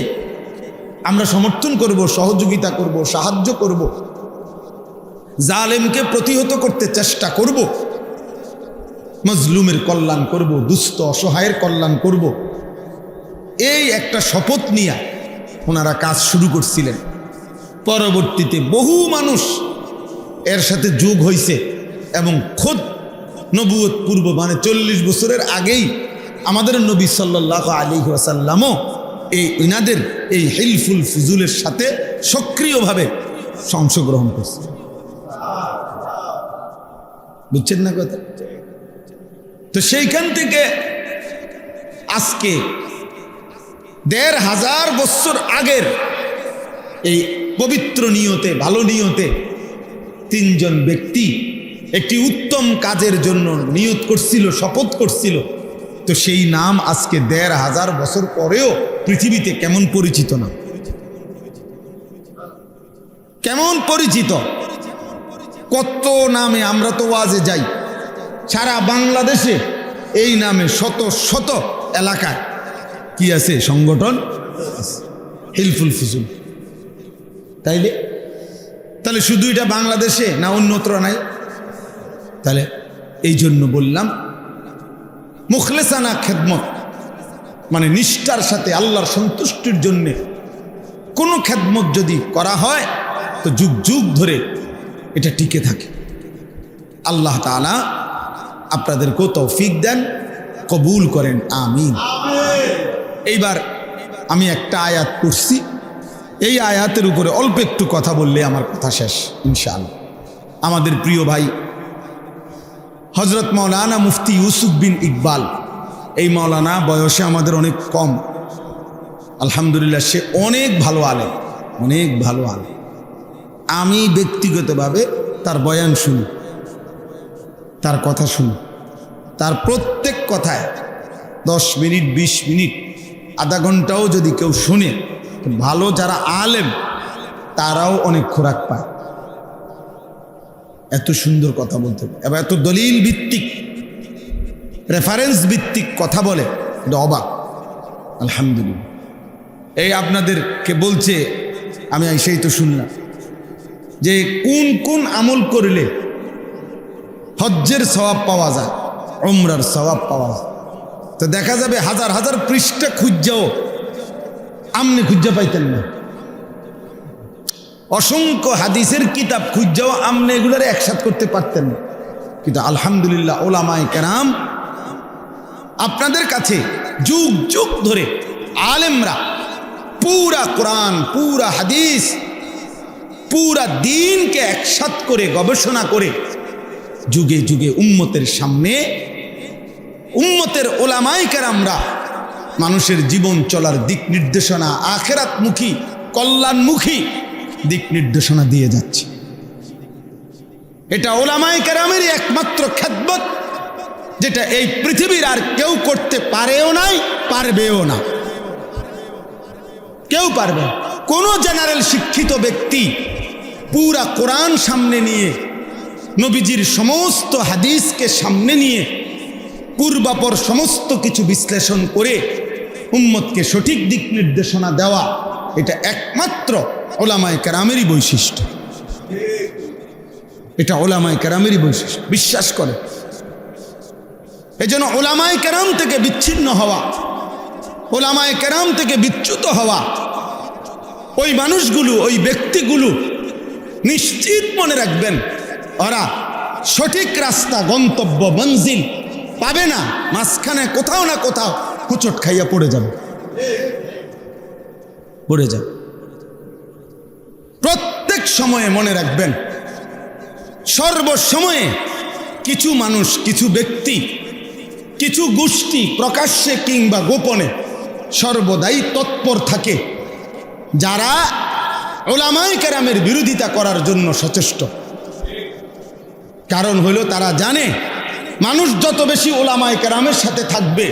আমরা সমর্থন করব, সহযোগিতা করব, সাহায্য করব, জালেমকে প্রতিহত করতে চেষ্টা করব, মজলুমের কল্যাণ করব, দুস্থ অসহায়ের কল্যাণ করব। এই একটা শপথ নিয়ে ওনারা কাজ শুরু করছিলেন। পরবর্তীতে বহু মানুষ এর সাথে যোগ হয়েছে এবং খোদ নবুয়ত পূর্ব মানে 40 বছরের আগেই আমাদের নবী সাল্লাল্লাহু আলাইহি ওয়াসাল্লামও এই ইনাদের এই হিলফুল ফুজুলের সাথে সক্রিয়ভাবে অংশগ্রহণ করছে। বুঝছেন না কথা? তো সেইখান থেকে আজকে ১৫০০ বছর আগের এই পবিত্র নিয়তে, ভালো নিয়তে ৩ জন ব্যক্তি একটি উত্তম কাজের জন্য নিয়ত করছিল, শপথ করছিল। তো সেই নাম আজকে ১৫০০ বছর পরেও পৃথিবীতে কেমন পরিচিত না, কেমন পরিচিত। কত নামে আমরা তো ওয়াজে যাই, সারা বাংলাদেশে এই নামে শত শত এলাকায় কি আছে সংগঠন, হিলফুল ফুজুল। তাহলে শুধু এটা বাংলাদেশে না অন্যত্র নাই? তাহলে এই জন্য বললাম মুখলেসানা খেদমত মানে নিষ্ঠার সাথে আল্লাহর সন্তুষ্টির জন্যে কোনো খেদমত যদি করা হয় তো যুগ যুগ ধরে এটা টিকে থাকে। আল্লাহ তাআলা আপনাদেরকেও তৌফিক দেন, কবুল করেন, আমিন। এইবার আমি একটা আয়াত পড়ছি, এই আয়াতের উপরে অল্প একটু কথা বললে আমার কথা শেষ ইনশাআল্লাহ। আমাদের প্রিয় ভাই হযরত মাওলানা মুফতি ইউসুফ বিন ইকবাল, এই মাওলানা বয়সে আমাদের অনেক কম, আলহামদুলিল্লাহ সে অনেক ভালো আলেম, অনেক ভালো আলেম। আমি ব্যক্তিগতভাবে তার বয়ান শুনি, তার কথা শুনি, তার প্রত্যেক কথায় 10 মিনিট 20 মিনিট আধা ঘন্টাও যদি কেউ শুনে, ভালো যারা আলেম তারাও অনেক খোরাক পায়। এত সুন্দর কথা বলতে পারে, এবার এত দলিল ভিত্তিক রেফারেন্স ভিত্তিক কথা বলে, এটা অবাক। আলহামদুলিল্লাহ। এই আপনাদেরকে বলছে, আমি সেই তো শুনলাম যে কোন কোন আমল করলে হজ্জের সওয়াব পাওয়া যায়, উমরার সওয়াব পাওয়া যায়। তো দেখা যাবে হাজার হাজার পৃষ্ঠা খুঁজাও আমনে খুঁজা পাইতেন না, অসংখ্য হাদিসের কিতাব খুঁজাও আমনে এগুলোর একসাথ করতে পারতেন না। কিন্তু আলহামদুলিল্লাহ ওলামায়ে কেরাম আপনাদের কাছে যুগ যুগ ধরে আলেমরা পুরা কোরআন, পুরা হাদিস, পুরা দ্বীনকে একসাথ করে গবেষণা করে যুগে যুগে উম্মতের সামনে, উম্মতের ওলামায়ে কেরামরা মানুষের জীবন চলার দিক নির্দেশনা, আখিরাতমুখী, কল্যাণমুখী দিক নির্দেশনা দিয়ে যাচ্ছে। এটা ওলামায়ে কেরামেরই একমাত্র খেদমত, যেটা এই পৃথিবীর আর কেউ করতে পারেও নাই, পারবেও না, কেউ পারবে। কোন জেনারেল শিক্ষিত ব্যক্তি পুরা কোরআন সামনে নিয়ে, নবীজির সমস্ত হাদিসকে সামনে নিয়ে, পূর্বাপর সমস্ত কিছু বিশ্লেষণ করে উম্মতকে সঠিক দিক নির্দেশনা দেওয়া, এটা একমাত্র ওলামায়ে কেরামেরই বৈশিষ্ট্য। এটা ওলামায়ে কেরামেরই বৈশিষ্ট্য, বিশ্বাস করে। এজন্য ওলামায়ে কেরাম থেকে বিচ্ছিন্ন হওয়া, ওলামায়ে কেরাম থেকে বিচ্যুত হওয়া, ওই মানুষগুলো, ওই ব্যক্তিগুলো নিশ্চিত মনে রাখবেন ওরা সঠিক রাস্তা, গন্তব্য, মঞ্জিল পাবে না, মাঝখানে কোথাও না কোথাও হুচট খাইয়া পড়ে যাবে, পড়ে যাবে। প্রত্যেক সময়ে মনে রাখবেন, সর্বসময়ে কিছু মানুষ, কিছু ব্যক্তি, কিছু গোষ্ঠী প্রকাশ্যে কিংবা গোপনে সর্বদাই তৎপর থাকে, যারা ওলামায়ে কেরামের বিরোধিতা করার জন্য সচেষ্ট। কারণ হলো তারা জানে মানুষ যত বেশি ওলামায়ে কেরামের সাথে থাকবে,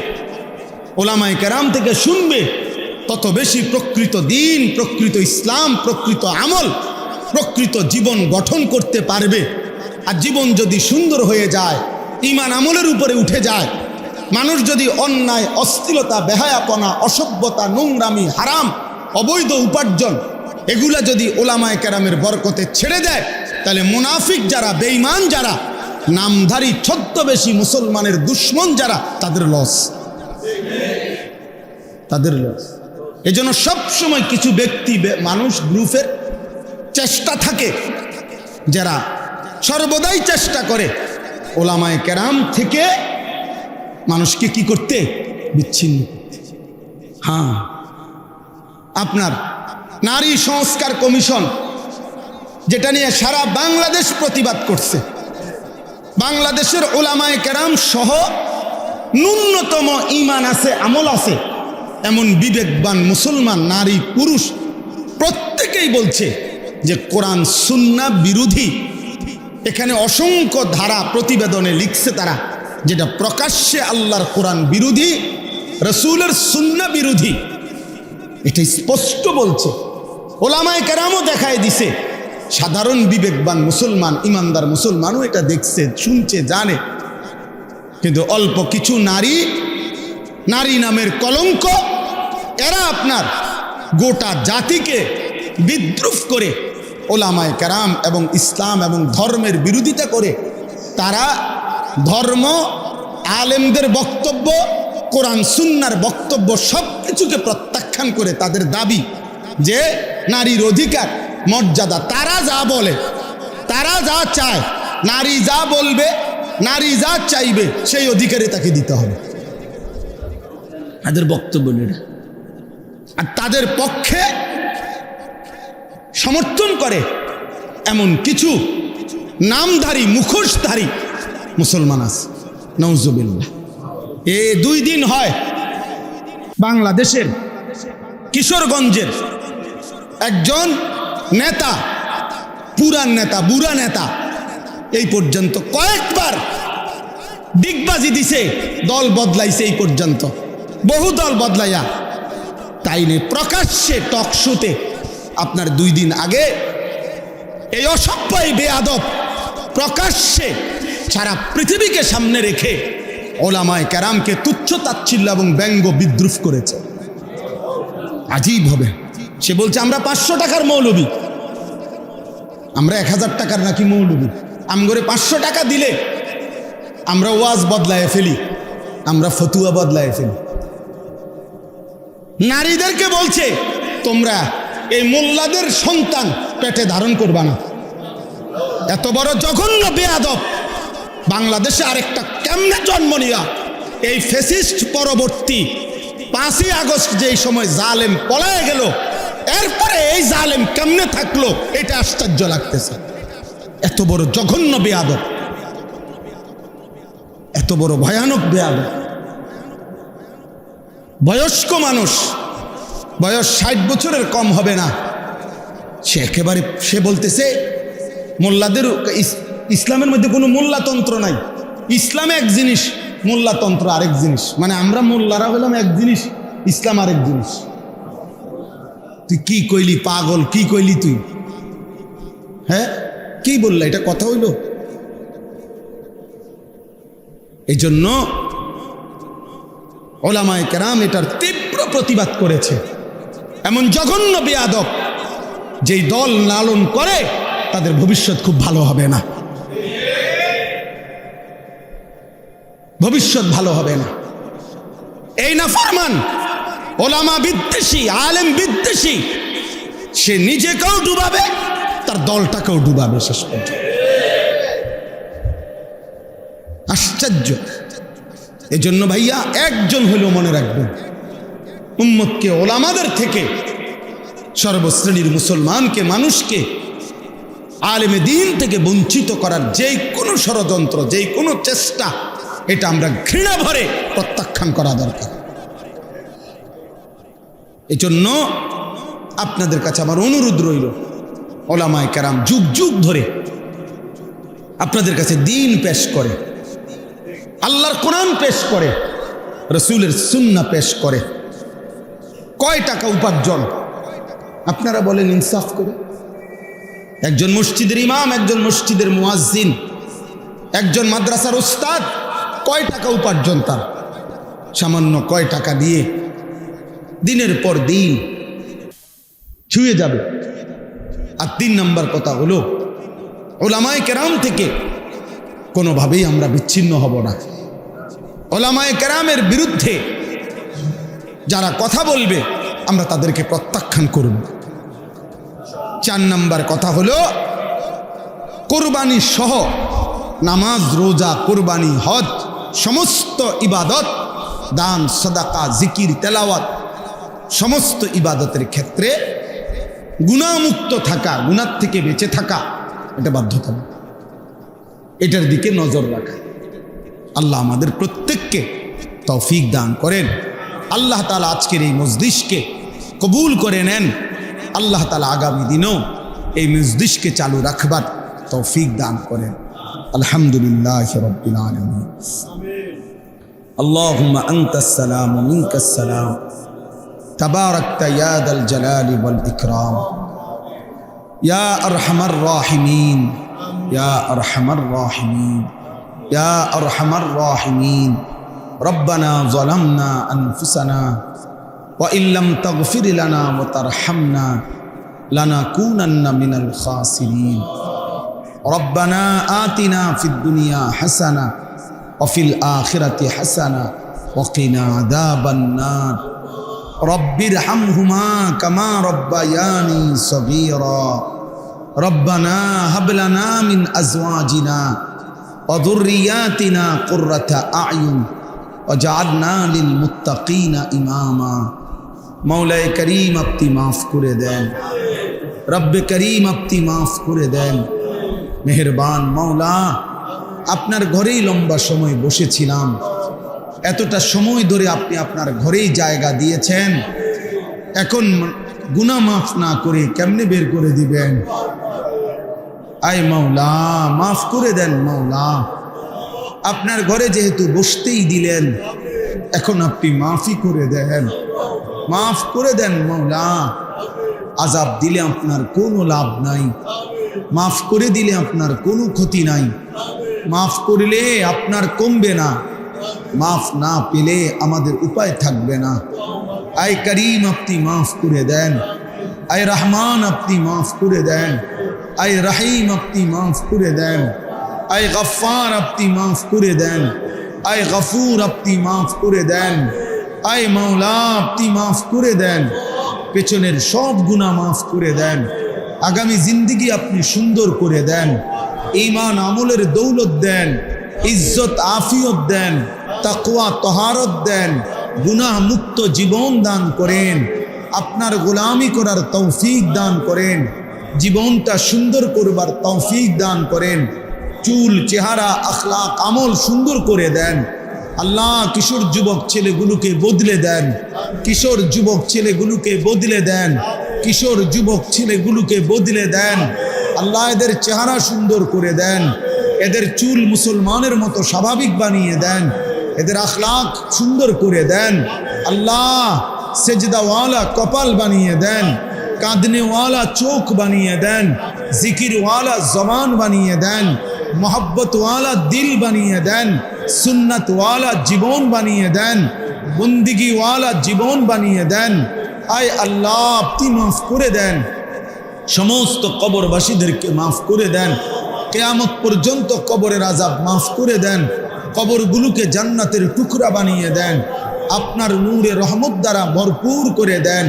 ওলামায়ে কেরাম থেকে শুনবে, তত বেশি প্রকৃত দ্বীন, প্রকৃত ইসলাম, প্রকৃত আমল, প্রকৃত জীবন গঠন করতে পারবে। আর জীবন যদি সুন্দর হয়ে যায়, ঈমান আমলের উপরে উঠে যায়, মানুষ যদি অন্যায়, অশ্লীলতা, বেহায়াপনা, অসভ্যতা, নোংরামি, হারাম, অবৈধ উপার্জন এগুলা যদি ওলামায়ে কেরামের বরকতে ছেড়ে দেয়, তাহলে মুনাফিক যারা, বেঈমান যারা, নামধারী ছদ্মবেশী মুসলমানের দুশ্মন যারা, তাদের লস, তাদের লস। এজন্য সবসময় কিছু ব্যক্তি, মানুষ, গ্রুপের চেষ্টা থাকে, যারা সর্বদাই চেষ্টা করে ওলামায়ে কেরাম থেকে মানুষকে কি করতে, বিচ্ছিন্ন করতে। হ্যাঁ, আপনার নারী সংস্কার কমিশন, যেটা নিয়ে সারা বাংলাদেশ প্রতিবাদ করছে, বাংলাদেশের ওলামায়ে কেরাম সহ ন্যূনতম ঈমান আছে, আমল আছে এমন বিবেকবান মুসলমান নারী পুরুষ প্রত্যেকেই বলছে যে কোরআন সুন্নাহ বিরোধী। এখানে অসংখ্য ধারা প্রতিবেদনে লিখছে তারা, যেটা প্রকাশ্যে আল্লাহর কোরআন বিরোধী, রসুলের সুন্নাহ বিরোধী, এটা স্পষ্ট বলছে। ওলামায়ে কেরামও দেখায় দিছে, সাধারণ বিবেকবান মুসলমান ইমানদার মুসলমানও এটা দেখছে, শুনছে, জানে। কিন্তু অল্প কিছু নারী নামের কলঙ্ক, এরা আপনার গোটা জাতিকে বিদ্রুপ করে ওলামায়ে কেরাম এবং ইসলাম এবং ধর্মের বিরোধিতা করে তারা ধর্ম, আলেমদের বক্তব্য, কোরআন সুন্নাহর বক্তব্য সব কিছুকে প্রত্যাখ্যান করে তাদের দাবি যে নারীর অধিকার, মর্যাদা, তারা যা বলে, তারা যা চায়, নারী যা বলবে, নারী যা চাইবে সেই অধিকারে তাকে দিতে হবে, তাদের বক্তব্য এটা। আর তাদের পক্ষে সমর্থন করে এমন কিছু নামধারী, মুখোশধারী মুসলমান আছে, নাউজুবিল্লাহ। 2 দিন হয় বাংলাদেশের কিশোরগঞ্জের একজন নেতা, পুরান নেতা, বুড়া নেতা, এই পর্যন্ত কয়েকবার ডিগবাজি দিছে, দল বদলাইছে, এই পর্যন্ত বহু দল বদলাইয়া, তাই নিয়ে প্রকাশ্যে টকশোতে আপনার 2 দিন আগে এই অসভ্য বেয়াদব প্রকাশ্যে সারা পৃথিবীকে সামনে রেখে ওলামায়ে কেরামকে তুচ্ছ তাচ্ছিল্য এবং ব্যঙ্গ বিদ্রুপ করেছে। আজীব হবে, সে বলছে আমরা 500 টাকার মৌলবী, আমরা 1000 টাকার নাকি মৌলবী, আমগরে 500 টাকা দিলে আমরা ওয়াজ বদলায় ফেলি, আমরা ফতুয়া বদলায় ফেলি। নারীদেরকে বলছে তোমরা এই মোল্লাদের সন্তান পেটে ধারণ করবা না। এত বড় জঘন্য বেয়াদব বাংলাদেশে আরেকটা কেমনে জন্ম নিয়া এই ফ্যাসিস্ট পরবর্তী 5ই আগস্ট যেই সময় জালেম পলায় গেল, এরপরে এই জালেম কেমনে থাকলো এটা আশ্চর্য লাগতেছে। এত বড় জঘন্য বেয়াদব, এত বড় ভয়ানক বেয়াদব। বয়স্ক মানুষ, বয়স 60 বছরের কম হবে না, সে একেবারে সে বলতেছে মোল্লাদের, ইসলামের মধ্যে কোনো মোল্লাতন্ত্র নাই, ইসলামে এক জিনিস, মোল্লাতন্ত্র আরেক জিনিস, মানে আমরা মোল্লারা হলাম এক জিনিস, ইসলাম আরেক জিনিস। তুই কি কইলি পাগল, কি কইলি তুই? হ্যাঁ কি বললা, এটা কথা হইল? এই জন্য ওলামায়ে কেরাম এটার তীব্র প্রতিবাদ করেছে। এমন জঘন্য বেয়াদব যেই দল লালন করে তাদের ভবিষ্যৎ খুব ভালো হবে না, ভবিষ্যৎ ভালো হবে না। এই নাফরমান ওলামা বিদ্বেষী, আলেম বিদ্বেষী, সে নিজেকেও ডুবাবে, তার দলটাকেও ডুবাবে শেষ পর্যন্ত। আশ্চর্য। এজন্য ভাইয়া একজন হলেও মনে রাখবেন, উম্মতকে ওলামাদের থেকে, সর্বশ্রেণীর মুসলমানকে, মানুষকে আলেমে দ্বীন থেকে বঞ্চিত করার যেই কোনো ষড়যন্ত্র, যেই কোনো চেষ্টা, এটা আমরা ঘৃণা ভরে প্রত্যাখ্যান করা দরকার। এজন্য আপনাদের কাছে আমার অনুরোধ রইল, ওলামায়ে কেরাম যুগ যুগ ধরে আপনাদের কাছে দ্বীন পেশ করে, আল্লাহর কোরআন পেশ করে, রসুলের সুন্নাহ পেশ করে। কয় টাকা উপার্জন আপনারা বলেন ইনসাফ করে? একজন মসজিদের ইমাম, একজন মসজিদের মুয়াজ্জিন, একজন মাদ্রাসার উস্তাদ, কয় টাকা উপার্জন তার? সামান্য কয় টাকা দিয়ে দিনের পর দিন ছুঁয়ে যাবে। আর 3 নম্বর কথা হলো, ওলামায়ে কেরাম থেকে কোনোভাবেই আমরা বিচ্ছিন্ন হব না। ওলামায়ে কেরামের বিরুদ্ধে যারা কথা বলবে আমরা তাদেরকে প্রত্যাখ্যান করব। 4 নম্বর কথা হলো, কোরবানি সহ নামাজ, রোজা, কোরবানি, হজ, সমস্ত ইবাদত, দান, সাদাকা, জিকির, তেলাওয়াত, সমস্ত ইবাদতের ক্ষেত্রে গুনাহমুক্ত থাকা, গুনাহ থেকে বেঁচে থাকা, এটা বাধ্যতা। এটার দিকে নজর রাখা। আল্লাহ আমাদের প্রত্যেককে তৌফিক দান করেন। আল্লাহ তাআলা আজকের এই মজলিসকে কবুল করে নেন। আল্লাহ তাআলা আগামী দিনেও এই মজলিসকে চালু রাখবার তৌফিক দান করেন। আলহামদুলিল্লাহ রাব্বিল আলামিন। আল্লাহুম্মা আনতাস সালাম ওয়া মিনকাস সালাম তাবারাকতা ইয়া দাল জালালি ওয়াল ইকরাম ইয়া আরহামার রাহিমিন ইয়া আরহামার রাহিমিন ইয়া আরহামার রাহিমিন। রব্বানা যালামনা আনফুসানা ওয়া ইল্লাম তাগফির লানা ওয়া তারহামনা লানাকুনান্না মিনাল খাসিরিন। রব্বানা আতিনা ফিদ দুনিয়া হাসানা ওয়া ফিল আখিরাতি হাসানা ওয়া কিনা আযাবান নার। রব্বিরহামহুমা কামা রব্বায়ানি সগীরা। রব্বানা হাব লানা মিন আজওয়াজিনা ওয়া যুররিয়াতিনা কুররাতা আ'য়ুন ওয়াজআলনা লিল মুত্তাকিনা ইমামা। মওলায়ে করিম আপনি মাফ করে দেন, রব্বে করিম আপনি মাফ করে দেন। মেহেরবান মওলা, আপনার ঘরেই লম্বা সময় বসেছিলাম, এতটা সময় ধরে আপনি আপনার ঘরেই জায়গা দিয়েছেন, এখন গুনাহ মাফ না করে কেমনে বের করে দিবেন? আয় মওলা মাফ করে দেন মওলা। আপনার ঘরে যেহেতু বসতেই দিলেন, এখন আপনি মাফই করে দেন, মাফ করে দেন মওলা। আযাব দিলে আপনার কোনো লাভ নাই, মাফ করে দিলে আপনার কোনো ক্ষতি নাই। মাফ করলে আপনার কমবে না, মাফ না পেলে আমাদের উপায় থাকবে না। আয় করিম আপনি মাফ করে দেন, আয় রহমান আপনি মাফ করে দেন, আয় রহিম আপনি মাফ করে দেন, আয় গফফার আপনি মাফ করে দেন, আয় গফুর আপনি মাফ করে দেন, আয় মাওলা আপনি মাফ করে দেন। পেছনের সব গুনাহ মাফ করে দেন, আগামী জিন্দেগি আপনি সুন্দর করে দেন, ঈমান আমলের দৌলত দেন, ইজ্জত আফিয়ত দেন, তাকওয়া তহারত দেন, গুনাহ মুক্ত জীবন দান করেন, আপনার গোলামি করার তৌফিক দান করেন, জীবনটা সুন্দর করবার তৌফিক দান করেন, চুল চেহারা আখলাক আমল সুন্দর করে দেন। আল্লাহ কিশোর যুবক ছেলেগুলোকে বদলে দেন, কিশোর যুবক ছেলেগুলোকে বদলে দেন, কিশোর যুবক ছেলেগুলোকে বদলে দেন। আল্লাহ এদের চেহারা সুন্দর করে দেন, এদের চুল মুসলমানের মতো স্বাভাবিক বানিয়ে দেন, এদের আখলাক সুন্দর করে দেন। আল্লাহ সেজদাওয়ালা কপাল বানিয়ে দেন, কাঁদনেওয়ালা চোখ বানিয়ে দেন, জিকিরওয়ালা জবান বানিয়ে দেন, মোহব্বতওয়ালা দিল বানিয়ে দেন, সুন্নতওয়ালা জীবন বানিয়ে দেন, বন্দিগিওয়ালা জীবন বানিয়ে দেন। আয় আল্লাহ আপনি মাফ করে দেন, সমস্ত কবরবাসীদেরকে মাফ করে দেন, কিয়ামত পর্যন্ত কবরের আযাব মাফ করে দেন, কবরগুলোকে জান্নাতের টুকরা বানিয়ে দেন, আপনার নূরে রহমত দ্বারা ভরপুর করে দেন,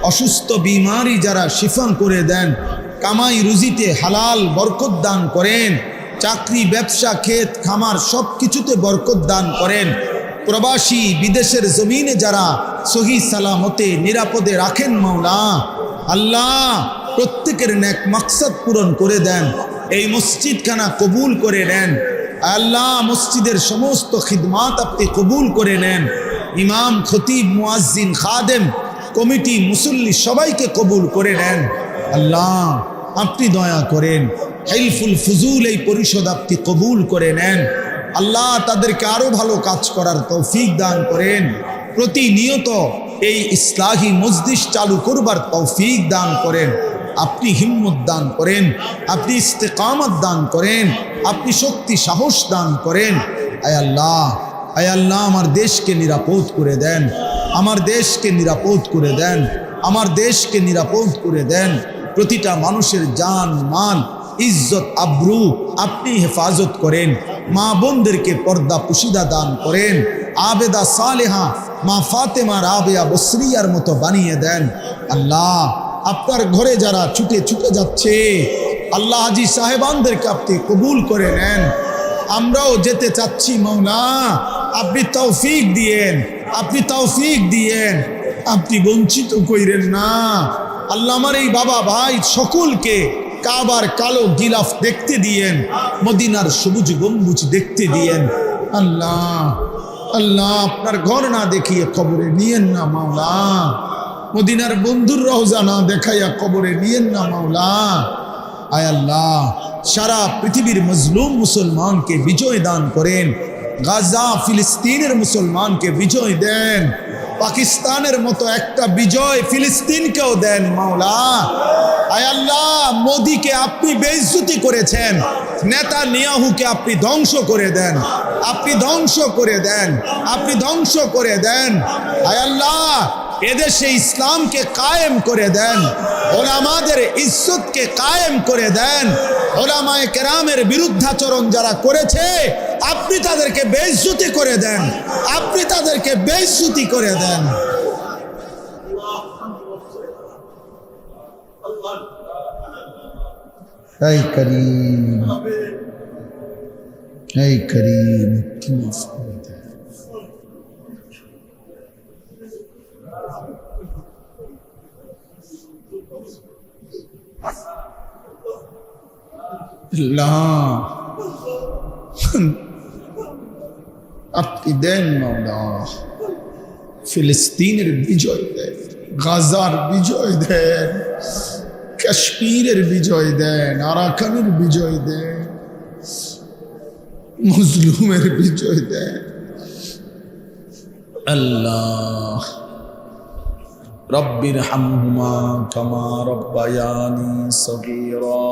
অসুস্থ বিমারি যারা শিফা করে দেন, কামাই রুজিতে হালাল বরকত দান করেন, চাকরি ব্যবসা ক্ষেত খামার সব কিছুতে বরকত দান করেন। প্রবাসী বিদেশের জমিনে যারা সহি সালামতে নিরাপদে রাখেন মাওলা, আল্লাহ প্রত্যেকের নেক মাকসাদ পূরণ করে দেন, এই মসজিদখানা কবুল করে নেন। আল্লাহ মসজিদের সমস্ত খিদমাত আপনি কবুল করে নেন, ইমাম খতিব মুয়াজ্জিন খাদেম কমিটি মুসল্লি সবাইকে কবুল করে নেন। আল্লাহ আপনি দয়া করেন, হিলফুল ফুজুল এই পরিষদ আপনি কবুল করে নেন। আল্লাহ তাদেরকে আরো ভালো কাজ করার তৌফিক দান করেন, প্রতিনিয়ত এই ইসলাহি মজলিস চালু করবার তৌফিক দান করেন, আপনি হিম্মত দান করেন, আপনি ইস্তেকামত দান করেন, আপনি শক্তি সাহস দান করেন। আয় আল্লাহ আমার দেশকে নিরাপদ করে দেন, আমার দেশকে নিরাপদ করে দেন, আমার দেশকে নিরাপদ করে দেন। প্রতিটা মানুষের জান মাল ইজ্জত আব্রু আপনি হেফাজত করেন, মা বোনদেরকে পর্দা পুশিদা দান করেন, আবেদা সালেহা মা ফাতেমা রাবেয়া বসরিয়ার মতো বানিয়ে দেন। আল্লাহ আপনার ঘরে যারা ছুটে ছুটে যাচ্ছে, আল্লাহ হাজি সাহেবানদেরকে আপনি কবুল করে নেন। আমরাও যেতে চাচ্ছি মাওলা, আপনি তৌফিক দিয়েন, আপনি তৌফিক দিয়েন, আপনি বঞ্চিত কইরেন না। আল্লাহ আমার এই বাবা ভাই সকলকে কাবার কালো গিলাফ দেখতে দিয়েন, মদিনার সবুজ গম্বুজ দেখতে দিয়েন। আল্লাহ আল্লাহ আপনার ঘর না দেখিয়ে কবরে নিয়েন না মাওলা, মদিনার বন্ধুর রওজা না দেখাইয়া কবরে নিয়েন না মাওলা। আয় আল্লাহ সারা পৃথিবীর মজলুম মুসলমানকে বিজয় দান করেন, গাজা ফিলিস্তিনের মুসলমানকে বিজয় দেন, পাকিস্তানের মতো একটা বিজয় ফিলিস্তিনকেও দেন মাওলা। আয় আল্লাহ মোদিকে আপনি বেইজ্জতি করেছেন, নেতানিয়াহুকে আপনি ধ্বংস করে দেন, আপনি ধ্বংস করে দেন, আপনি ধ্বংস করে দেন। আয় আল্লাহ এদেশে ইসলামকে কায়েম করে দেন, ওলামাদের ইজ্জতকে কায়েম করে দেন। ওলামায়ে কেরামের বিরুদ্ধাচরণ যারা করেছে আপনি তাদেরকে বেইজ্জতি করে দেন, আপনি তাদেরকে বেইজ্জতি করে দেন। এই করিম, এই করিম কি মাফ করে দেন। আপনি দেন মাওলা, ফিলিস্তিনের বিজয় দেন, গাজার বিজয় দেন, কাশ্মীরের বিজয় দেন, আরাকানের বিজয় দেন, মুসলিমের বিজয় দেন। আল্লাহ রব্বির হামহুমা কামা রব্বায়ানি সগীরা।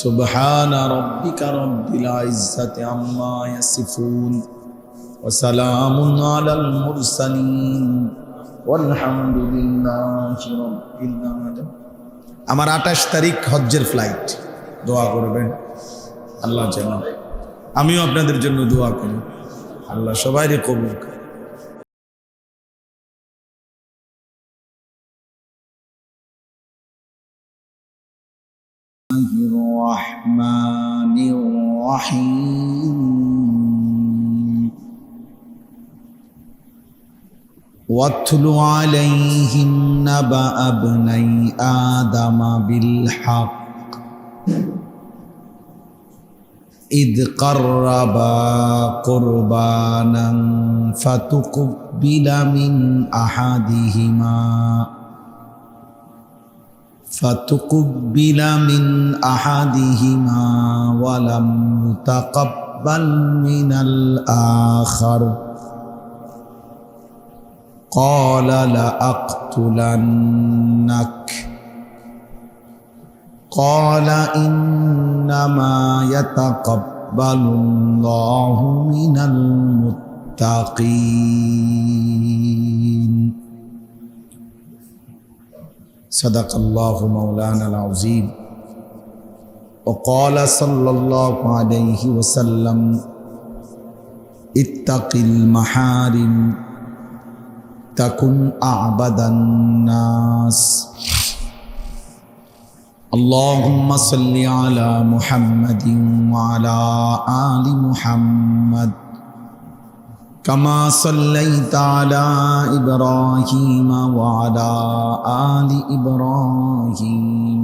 সুবহানা রাব্বিকা রব্বিল ইজ্জাতি আম্মা ইয়াসিফুন ওয়া সালামুন আলাল মুরসালিন ওয়ালহামদুলিল্লাহি রাব্বিল আলামিন। আমার 28 তারিখ হজ্জের ফ্লাইট, দোয়া করবেন আল্লাহ যেন, আমিও আপনাদের জন্য দোয়া করি, আল্লাহ সবাইকে কবুল করে। الرحمن الرحيم واتل عليهم نبأ ابني آدم بالحق إذ قربا قربانا فتقبل من أحدهما ولم يتقبل من الآخر قال لأقتلنك قال إنما يتقبل الله من المتقين صدق الله مولانا العظيم وقال صلى الله عليه وسلم اتق المحارم تكن أعبد الناس اللهم صل على محمد وعلى آل محمد كما صليت على إبراهيم وعلى آل إبراهيم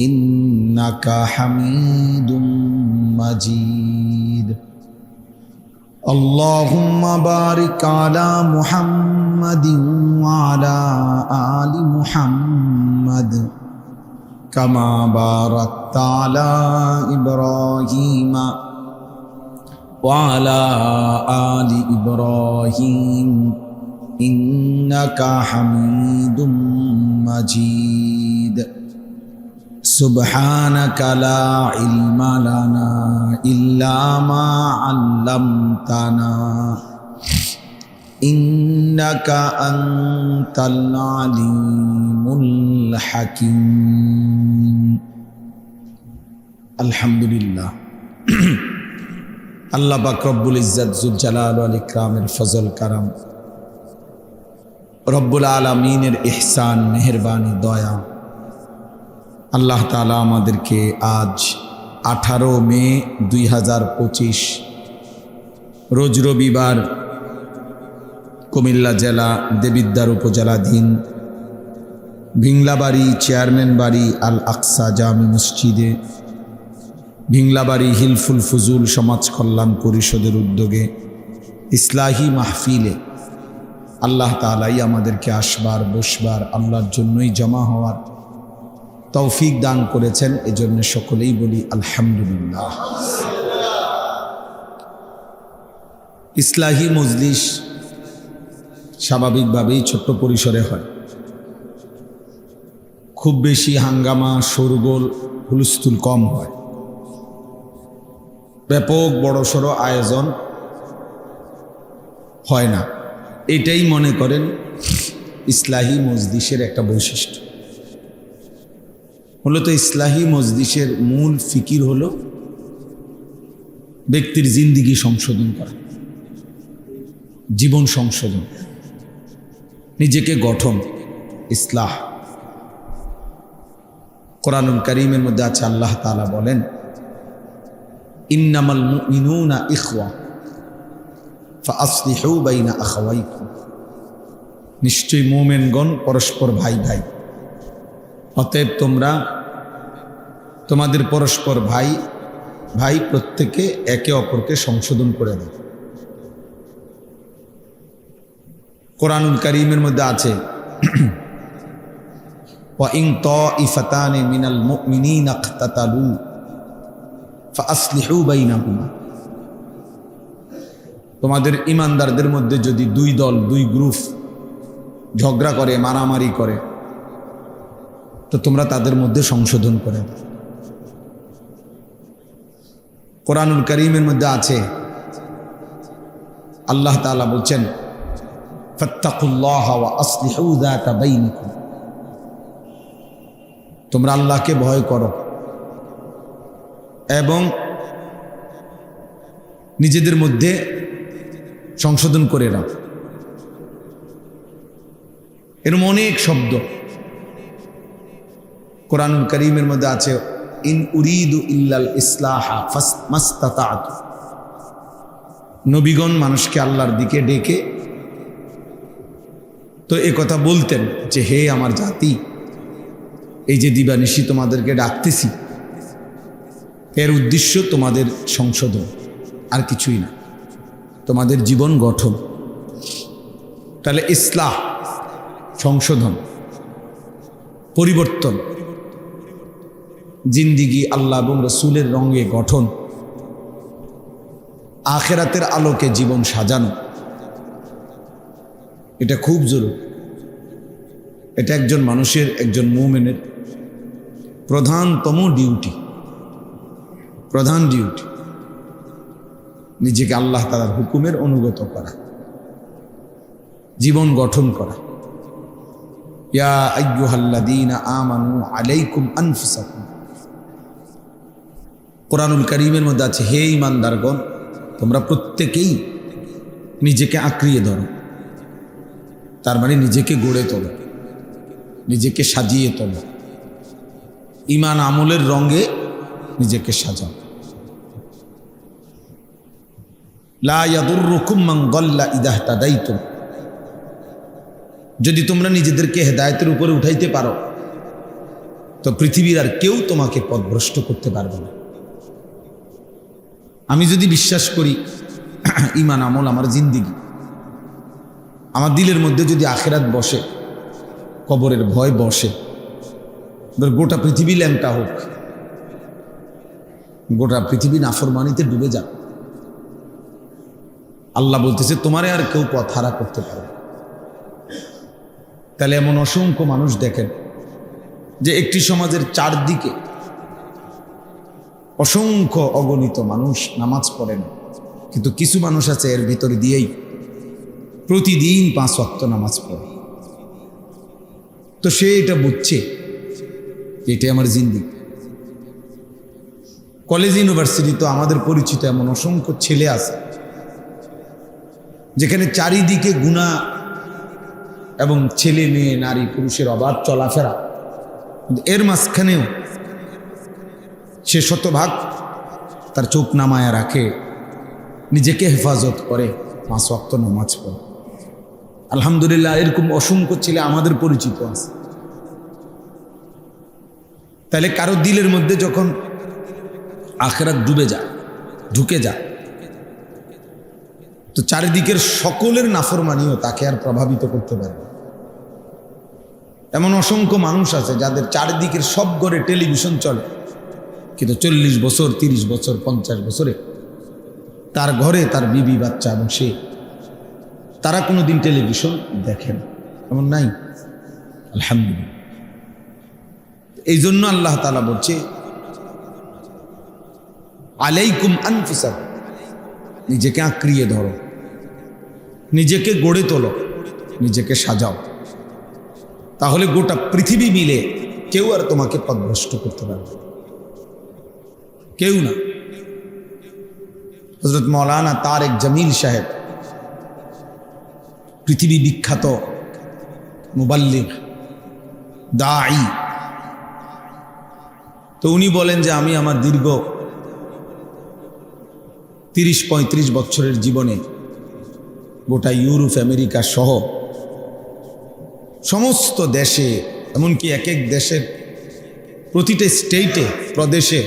إنك حميد مجيد اللهم بارك على محمد وعلى آل محمد كما باركت على إبراهيم وعلى آل إبراهيم إنك حميد مجيد سبحانك لا علم لنا إلا ما علمتنا إنك أنت العليم الحكيم الحمد لله আল্লাহ পাক রব্বুল ইজ্জত যুল জালাল ওয়াল ইকরামের ফজল কারাম, রব্বুল আলামিনের ইহসান, মেহেরবানি, দয়া। আল্লাহ তাআলা আমাদেরকে আজ 18 মে 2025 রোজ রবিবার কুমিল্লা জেলা দেবিদ্বার উপজেলাধীন ভিংলাবাড়ি চেয়ারম্যান বাড়ি আল আকসা জামি মসজিদে, ভিংলাবাড়ি হিলফুল ফুজুল সমাজ কল্যাণ পরিষদের উদ্যোগে ইসলাহি মাহফিলে আল্লাহ তাআলাই আমাদেরকে আসবার বসবার আল্লাহর জন্যই জমা হওয়ার তৌফিক দান করেছেন। এজন্য সকলেই বলি আলহামদুলিল্লাহ। ইসলাহি মজলিস স্বাভাবিকভাবেই ছোট্ট পরিসরে হয়, খুব বেশি হাঙ্গামা শোরগোল হুলস্থুল কম হয়। ব্যাপক বড়সড় আয়োজন হয় না। এটাই মনে করেন ইসলাহি মজলিসের একটা বৈশিষ্ট্য। মূলত ইসলাহি মজলিসের মূল ফিকির হলো ব্যক্তির জিন্দিগি সংশোধন করা, জীবন সংশোধন, নিজেকে গঠন, ইসলাহ। কোরআনুল কারীমের মধ্যে আছে আল্লাহ তাআলা বলেন, ইন্নামাল মুমিনুনা ইখওয়া ফাআসলিহু বাইনা আখাওয়াইকুম। নিশ্চয়ই মুমিনগণ পরস্পর ভাই ভাই, অতএব তোমরা তোমাদের পরস্পর ভাই ভাই প্রত্যেকে একে অপরকে সংশোধন করে দাও। কোরআনুল কারীমের মধ্যে আছে ওয়া ইন তাইফাতানি মিনাল মুমিনিনা ইকতাতালু ফাআসলিহু বাইনাহুমা। তোমাদের ইমানদারদের মধ্যে যদি দুই দল, দুই গ্রুপ ঝগড়া করে, মারামারি করে, তো তোমরা তাদের মধ্যে সংশোধন করে দাও। কোরআনুল কারীমের মধ্যে আছে আল্লাহ তাআলা বলছেন, ফাত্তাকুল্লাহা ওয়া আসলিহু যাতা বাইনিকুম। তোমরা আল্লাহকে ভয় করো এবং নিজেদের মধ্যে সংশোধন করে নাও। এরকম অনেক শব্দ কোরআনুল কারীমের মধ্যে আছে, ইন উরিদু ইল্লাল ইসলাহা মাস্তাতাতু। নবীগণ মানুষকে আল্লাহর দিকে ডেকে তো এ কথা বলতেন যে, হে আমার জাতি, এই যে দিবানিশি তোমাদেরকে ডাকতেছি, এর উদ্দেশ্য তোমাদের সংশোধন, আর কিছুই না, তোমাদের জীবন গঠন। তাহলে ইসলাহ সংশোধন, পরিবর্তন, জিন্দিগি আল্লাহ এবং রসুলের রঙে গঠন, আখেরাতের আলোকে জীবন সাজানো, এটা খুব জরুরি। এটা একজন মানুষের, একজন মুমিনের প্রধানতম ডিউটি, প্রধান ডিউটি, নিজেকে আল্লাহ তাআলার হুকুমের অনুগত করা, জীবন গঠন করা। ইয়া আইয়ুহাল্লাযীনা আমানু আলাইকুম আনফুসাকুম। কোরআনুল কারীমের মধ্যে আছে, হে ঈমানদারগণ, তোমরা প্রত্যেকেই নিজেকে আঁকড়িয়ে ধরো। তার মানে নিজেকে গড়ে তোলো, নিজেকে সাজিয়ে তোলো, ঈমান আমলের রঙে নিজেকে সাজাও। লা ইয়াদুররুকুম মান দাল্লা ইযা ইহতাদাইতুম। যদি তোমরা নিজেদেরকে হেদায়েতের উপরে উঠাইতে পারো, তো পৃথিবীর আর কেউ তোমাকে পথভ্রষ্ট করতে পারবে না। আমি যদি বিশ্বাস করি ঈমান আমল আমার জিন্দিগি, আমার দিলের মধ্যে যদি আখিরাত বসে, কবরের ভয় বসে, গোটা পৃথিবী ল্যাংটা হোক, গোটা পৃথিবী নাফরমানিতে ডুবে যাক, আল্লাহ বলতেছে তোমারে আর কেউ পথ হারা করতে পারবে। তাহলে এমন অসংখ্য মানুষ দেখেন যে একটি সমাজের চারদিকে অসংখ্য অগণিত মানুষ নামাজ পড়ে না, কিন্তু কিছু মানুষ আছে এর ভিতর দিয়েই প্রতিদিন 5 ওয়াক্ত নামাজ পড়ে। তো সে এটা বুঝছে যে এটাই আমার জিন্দিগি। কলেজ ইউনিভার্সিটি তো আমাদের পরিচিত এমন অসংখ্য ছেলে আছে যেখানে চারিদিকে গুনাহ এবং ছেলে মেয়ে নারী পুরুষের অবাধ চলাফেরা, এর মাঝখানেও সে শতভাগ তার চোখ নামায়া রাখে, নিজেকে হেফাজত করে, 5 ওয়াক্ত নামাজ পড়ে। আলহামদুলিল্লাহ, এরকম অসংখ্য ছেলে আমাদের পরিচিত আছে। তাহলে কারো দিলের মধ্যে যখন আখিরাত ডুবে যায়, ঢুকে যায়, তো চারিদিকের সকলের নাফরমানিও তাকে আর প্রভাবিত করতে পারে না। এমন অসংখ্য মানুষ আছে যাদের চারিদিকের সব ঘরে টেলিভিশন চলে, কিন্তু 40 বছর 30 বছর 50 বছরে তার ঘরে তার বিবি বাচ্চা এবং সে তারা কোনোদিন টেলিভিশন দেখে না, এমন নাই। আলহামদুলিল্লাহ। এই জন্য আল্লাহ তাআলা বলছে আলাইকুম আনফুসাকুম, নিজেকে আঁকড়িয়ে ধরো, নিজেকে গড়ে তোলো, নিজেকে সাজাও, তাহলে গোটা পৃথিবী মিলে কেউ আর তোমাকে পথভ্রষ্ট করতে পারবে, কেউ না। হযরত মাওলানা তারেক জামিল সাহেব, পৃথিবী বিখ্যাত মুবাল্লিগ, দাঈ, তো উনি বলেন যে আমি আমার দীর্ঘ 30-35 বছরের জীবনে গোটা ইউরোপ আমেরিকা সহ সমস্ত দেশে, এমনকি এক এক দেশের প্রতিটা স্টেটে প্রদেশে